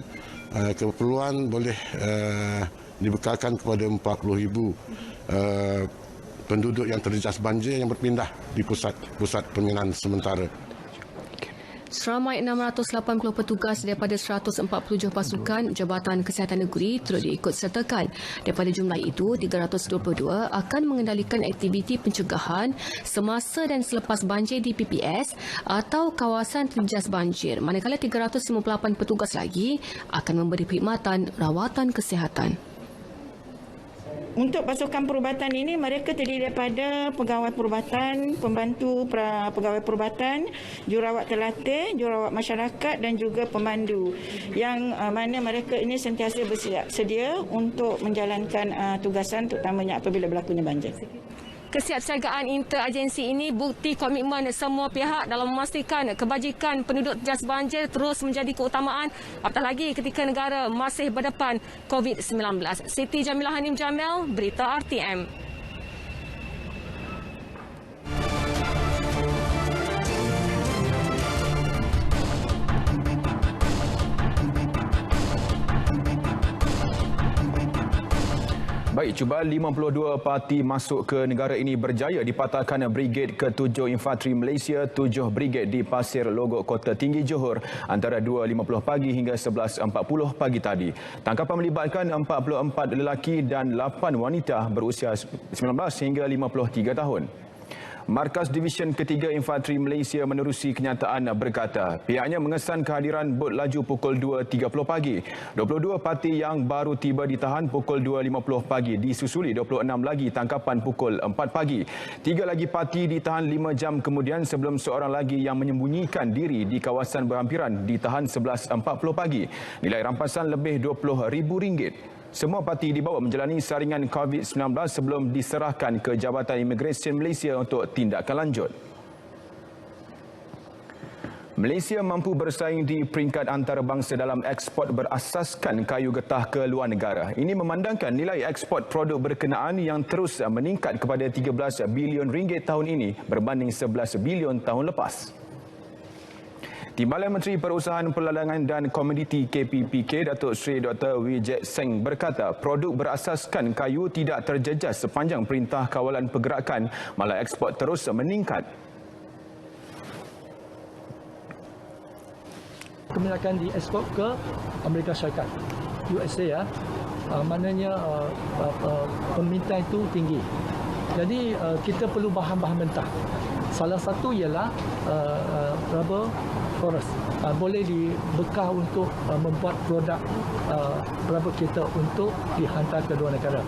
keperluan boleh dibekalkan kepada 40,000 penduduk yang terjejas banjir yang berpindah di pusat pemindahan sementara. Seramai 680 petugas daripada 147 pasukan Jabatan Kesihatan Negeri turut diikut sertakan. Daripada jumlah itu, 322 akan mengendalikan aktiviti pencegahan semasa dan selepas banjir di PPS atau kawasan terjejas banjir, manakala 358 petugas lagi akan memberi perkhidmatan rawatan kesihatan. Untuk pasukan perubatan ini, mereka terdiri daripada pegawai perubatan, pembantu pegawai perubatan, jururawat telaten, jururawat masyarakat dan juga pemandu. Yang mana mereka ini sentiasa bersedia untuk menjalankan tugasan terutamanya apabila berlakunya banjir. Kesiapsiagaan interagensi ini bukti komitmen semua pihak dalam memastikan kebajikan penduduk terjejas banjir terus menjadi keutamaan, apatah lagi ketika negara masih berdepan COVID-19. Siti Jamilah Hanim Jamil, Berita RTM. Baik, cuba 52 parti masuk ke negara ini berjaya dipatahkan Brigade ke-7 Infanteri Malaysia 7 Brigade di Pasir Logok, Kota Tinggi, Johor antara 2.50 pagi hingga 11.40 pagi tadi. Tangkapan melibatkan 44 lelaki dan 8 wanita berusia 19 hingga 53 tahun. Markas Divisyen Ketiga Infanteri Malaysia menerusi kenyataan berkata pihaknya mengesan kehadiran bot laju pukul 2.30 pagi. 22 parti yang baru tiba ditahan pukul 2.50 pagi disusuli 26 lagi tangkapan pukul 4 pagi. 3 lagi parti ditahan 5 jam kemudian sebelum seorang lagi yang menyembunyikan diri di kawasan berhampiran ditahan 11.40 pagi. Nilai rampasan lebih RM20,000. Semua parti dibawa menjalani saringan COVID-19 sebelum diserahkan ke Jabatan Imigresen Malaysia untuk tindakan lanjut. Malaysia mampu bersaing di peringkat antarabangsa dalam ekspor berasaskan kayu getah ke luar negara. Ini memandangkan nilai ekspor produk berkenaan yang terus meningkat kepada 13 bilion ringgit tahun ini berbanding 11 bilion tahun lepas. Timbalan Menteri Perusahaan Perlalangan dan Komoditi KPPK Datuk Seri Dr. Wijek Seng berkata produk berasaskan kayu tidak terjejas sepanjang Perintah Kawalan Pergerakan, malah ekspor terus meningkat. Kebanyakan diekspor ke Amerika Syarikat, USA ya. Maknanya permintaan itu tinggi. Jadi kita perlu bahan-bahan mentah. Salah satu ialah rubber forest. Boleh dibekal untuk membuat produk rubber kita untuk dihantar ke luar negara.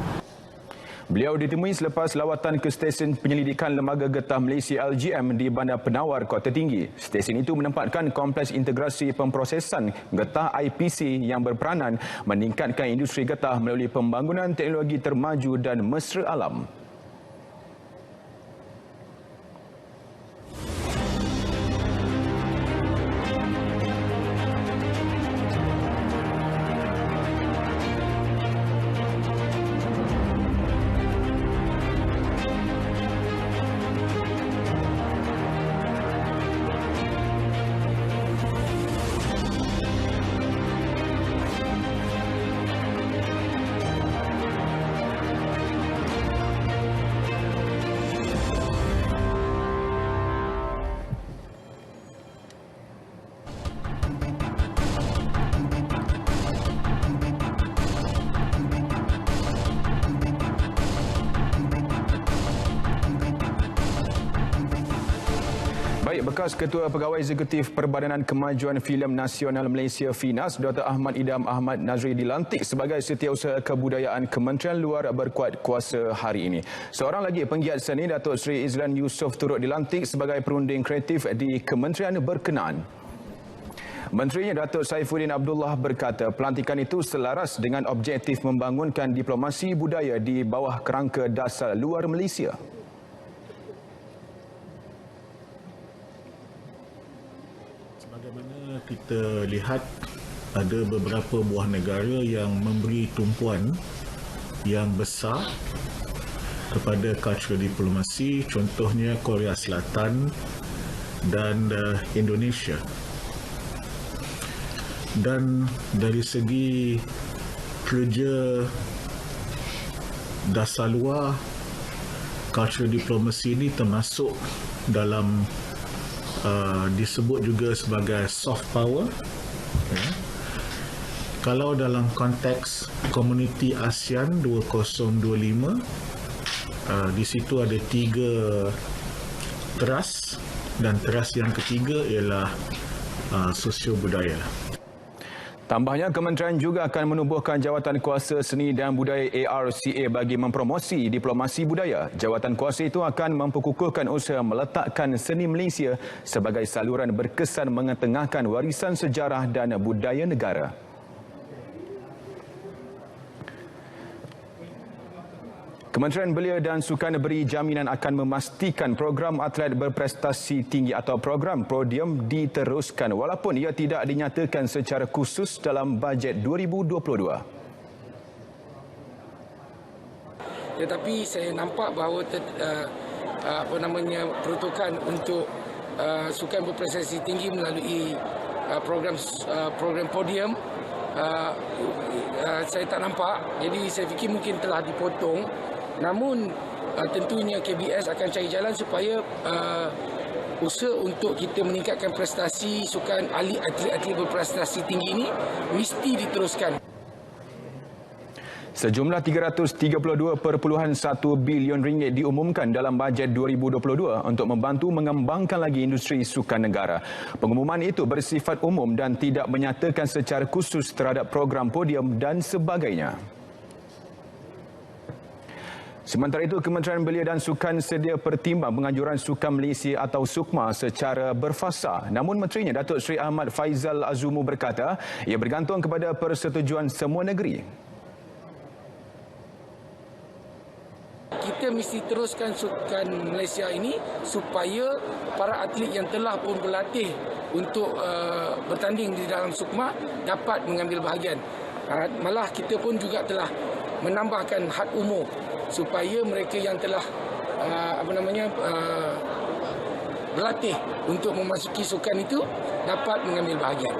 Beliau ditemui selepas lawatan ke stesen penyelidikan Lembaga Getah Malaysia LGM di Bandar Penawar, Kota Tinggi. Stesen itu menempatkan kompleks integrasi pemprosesan getah IPC yang berperanan meningkatkan industri getah melalui pembangunan teknologi termaju dan mesra alam. Baik, bekas Ketua Pegawai Eksekutif Perbadanan Kemajuan Filem Nasional Malaysia FINAS, Dr. Ahmad Idham Ahmad Nazri dilantik sebagai Setiausaha Kebudayaan Kementerian Luar berkuat kuasa hari ini. Seorang lagi penggiat seni, Datuk Seri Izlan Yusof turut dilantik sebagai perunding kreatif di kementerian berkenaan. Menterinya Datuk Saifuddin Abdullah berkata pelantikan itu selaras dengan objektif membangunkan diplomasi budaya di bawah kerangka dasar luar Malaysia. Sebagaimana kita lihat ada beberapa buah negara yang memberi tumpuan yang besar kepada cultural diplomasi, contohnya Korea Selatan dan Indonesia. Dan dari segi kerja dasar luar, cultural diplomasi ini termasuk dalam disebut juga sebagai soft power. Kalau dalam konteks komuniti ASEAN 2025, di situ ada 3 teras, dan teras yang ketiga ialah sosio budaya. Tambahnya, kementerian juga akan menubuhkan Jawatan Kuasa Seni dan Budaya ARCA bagi mempromosi diplomasi budaya. Jawatan kuasa itu akan memperkukuhkan usaha meletakkan seni Malaysia sebagai saluran berkesan mengetengahkan warisan sejarah dan budaya negara. Kementerian Belia dan Sukan beri jaminan akan memastikan program atlet berprestasi tinggi atau program podium diteruskan walaupun ia tidak dinyatakan secara khusus dalam bajet 2022. Tetapi saya nampak bahawa peruntukan untuk sukan berprestasi tinggi melalui program podium saya tak nampak. Jadi saya fikir mungkin telah dipotong. Namun tentunya KBS akan cari jalan supaya usaha untuk kita meningkatkan prestasi sukan atlet-atlet berprestasi tinggi ini mesti diteruskan. Sejumlah 332.1 bilion ringgit diumumkan dalam bajet 2022 untuk membantu mengembangkan lagi industri sukan negara. Pengumuman itu bersifat umum dan tidak menyatakan secara khusus terhadap program podium dan sebagainya. Sementara itu, Kementerian Belia dan Sukan sedia pertimbang penganjuran Sukan Malaysia atau SUKMA secara berfasa. Namun Menterinya Datuk Seri Ahmad Faizal Azumu berkata ia bergantung kepada persetujuan semua negeri. Kita mesti teruskan Sukan Malaysia ini supaya para atlet yang telah pun berlatih untuk bertanding di dalam SUKMA dapat mengambil bahagian. Malah kita pun juga telah menambahkan had umur supaya mereka yang telah berlatih untuk memasuki sukan itu dapat mengambil bahagian.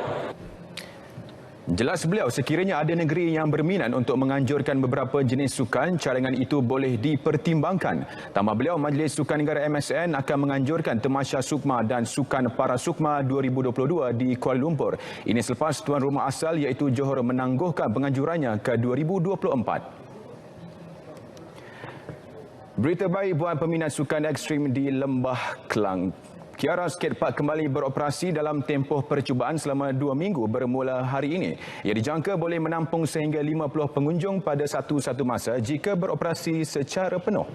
Jelas beliau, sekiranya ada negeri yang berminat untuk menganjurkan beberapa jenis sukan, cadangan itu boleh dipertimbangkan. Tambah beliau, Majlis Sukan Negara MSN akan menganjurkan Temasya Sukma dan Sukan Para Sukma 2022 di Kuala Lumpur. Ini selepas tuan rumah asal iaitu Johor menangguhkan penganjurannya ke 2024. Berita baik buat peminat sukan ekstrim di Lembah Kelang. Kiara Skatepark kembali beroperasi dalam tempoh percubaan selama 2 minggu bermula hari ini. Ia dijangka boleh menampung sehingga 50 pengunjung pada satu masa jika beroperasi secara penuh.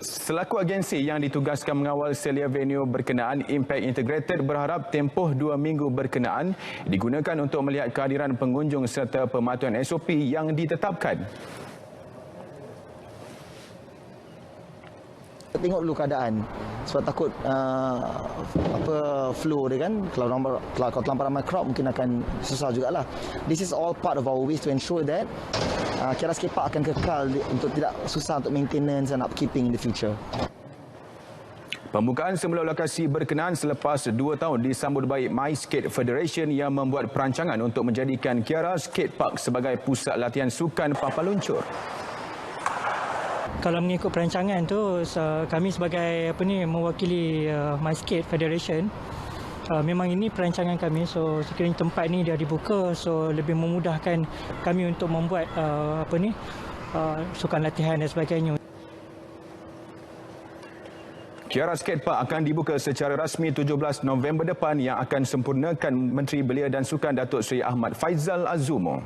Selaku agensi yang ditugaskan mengawal selia venue berkenaan, Impact Integrated berharap tempoh 2 minggu berkenaan digunakan untuk melihat kehadiran pengunjung serta pematuhan SOP yang ditetapkan. Tengok dulu keadaan sebab takut flow dia kan, kalau terlampau ramai crowd mungkin akan susah jugalah. This is all part of our ways to ensure that Kiara Skatepark akan kekal untuk tidak susah untuk maintenance and upkeeping in the future. Pembukaan semula lokasi berkenaan selepas 2 tahun disambut baik My Skate Federation yang membuat perancangan untuk menjadikan Kiara Skatepark sebagai pusat latihan sukan papan luncur. Kalau mengikut perancangan tu, kami sebagai mewakili My Skate Federation, memang ini perancangan kami. So sekiranya tempat ni dah dibuka, so lebih memudahkan kami untuk membuat sukan latihan dan sebagainya. Kiara Skatepark akan dibuka secara rasmi 17 November depan yang akan sempurnakan Menteri Belia dan Sukan Datuk Seri Ahmad Faizal Azumu.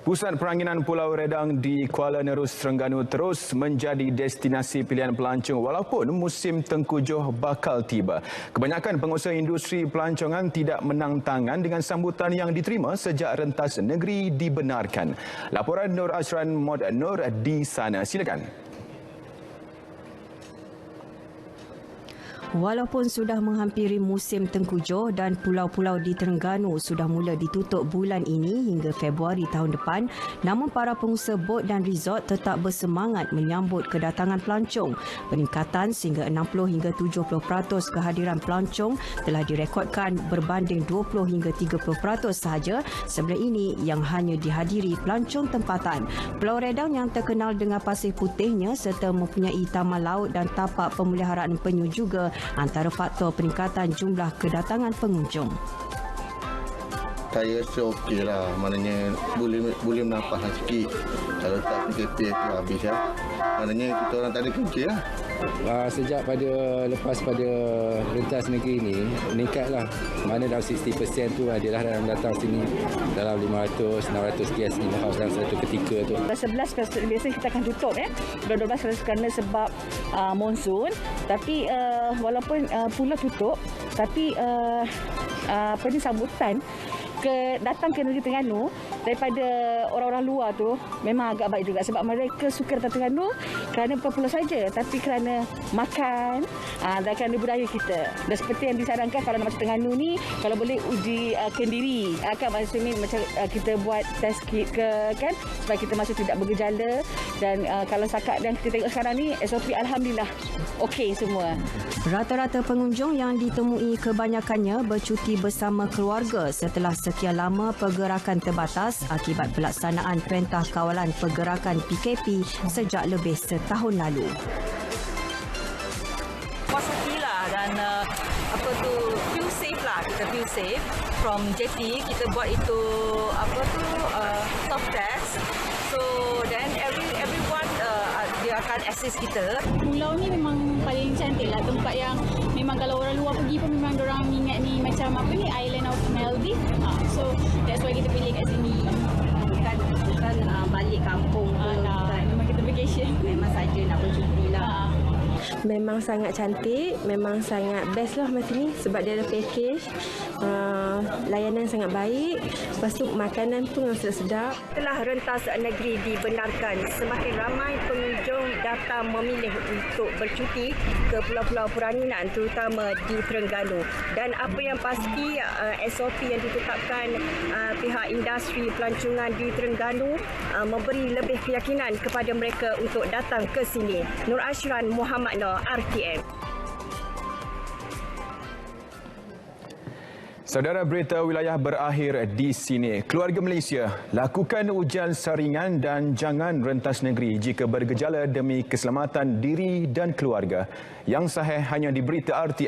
Pusat Peranginan Pulau Redang di Kuala Nerus, Terengganu terus menjadi destinasi pilihan pelancong walaupun musim tengkujuh bakal tiba. Kebanyakan pengusaha industri pelancongan tidak menang tangan dengan sambutan yang diterima sejak rentas negeri dibenarkan. Laporan Nur Ashran Mod Nur di sana. Silakan. Walaupun sudah menghampiri musim tengkujuh dan pulau-pulau di Terengganu sudah mula ditutup bulan ini hingga Februari tahun depan, namun para pengusaha bot dan resort tetap bersemangat menyambut kedatangan pelancong. Peningkatan sehingga 60 hingga 70% kehadiran pelancong telah direkodkan berbanding 20 hingga 30% sahaja sebelum ini yang hanya dihadiri pelancong tempatan. Pulau Redang yang terkenal dengan pasir putihnya serta mempunyai taman laut dan tapak pemeliharaan penyu juga antara faktor peningkatan jumlah kedatangan pengunjung. Saya rasa okey lah, maknanya boleh menampas sikit. Kalau tak PKP tu habis lah. Maknanya kita orang tak ada kerja lah. Sejak lepas pada rentas negeri ini meningkatlah. Mana dalam 60% tu adalah dalam datang sini dalam 500-600 guest in the house dalam satu ketika tu. 11 biasanya kita akan tutup 12 kerana sebab monsun, tapi walaupun pulau tutup tapi sambutan datang ke negeri Terengganu daripada orang-orang luar tu memang agak baik juga sebab mereka suka datang Terengganu kerana bukan pulau saja tapi kerana makan dan kerana budaya kita. Dan seperti yang disarankan kalau nak masuk Terengganu ni kalau boleh uji kendiri kan maksudnya macam kita buat test kit ke kan supaya kita masuk tidak bergejala dan kalau setakat yang kita tengok sekarang ni SOP alhamdulillah okey semua. Rata-rata pengunjung yang ditemui kebanyakannya bercuti bersama keluarga setelah sekian lama pergerakan terbatas akibat pelaksanaan Perintah Kawalan Pergerakan PKP sejak lebih setahun lalu. Puas hatilah dan feel safe lah, kita feel safe. From JT kita buat itu soft test. So then everyone dia akan assist kita. Pulau ni memang paling cantik lah, tempat yang memang kalau orang luar pergi pun memang orang ingat ni macam Island of Maldives. So that's why kita pilih kat sini. Bukan balik kampung pun. Memang kita vacation. Memang saja nak bercuti lah. Memang sangat cantik, memang sangat best lah masa ni sebab dia ada package, layanan sangat baik, lepas tu makanan pun sedap. Setelah rentas negeri dibenarkan, semakin ramai pengunjung datang memilih untuk bercuti ke pulau-pulau Peranginan terutama di Terengganu. Dan apa yang pasti SOP yang ditetapkan pihak industri pelancongan di Terengganu memberi lebih keyakinan kepada mereka untuk datang ke sini. Nur Ashran, Muhammad Noor, RTM. Saudara, berita wilayah berakhir di sini. Keluarga Malaysia, lakukan ujian saringan dan jangan rentas negeri jika bergejala demi keselamatan diri dan keluarga. Yang sahih hanya di berita RTM.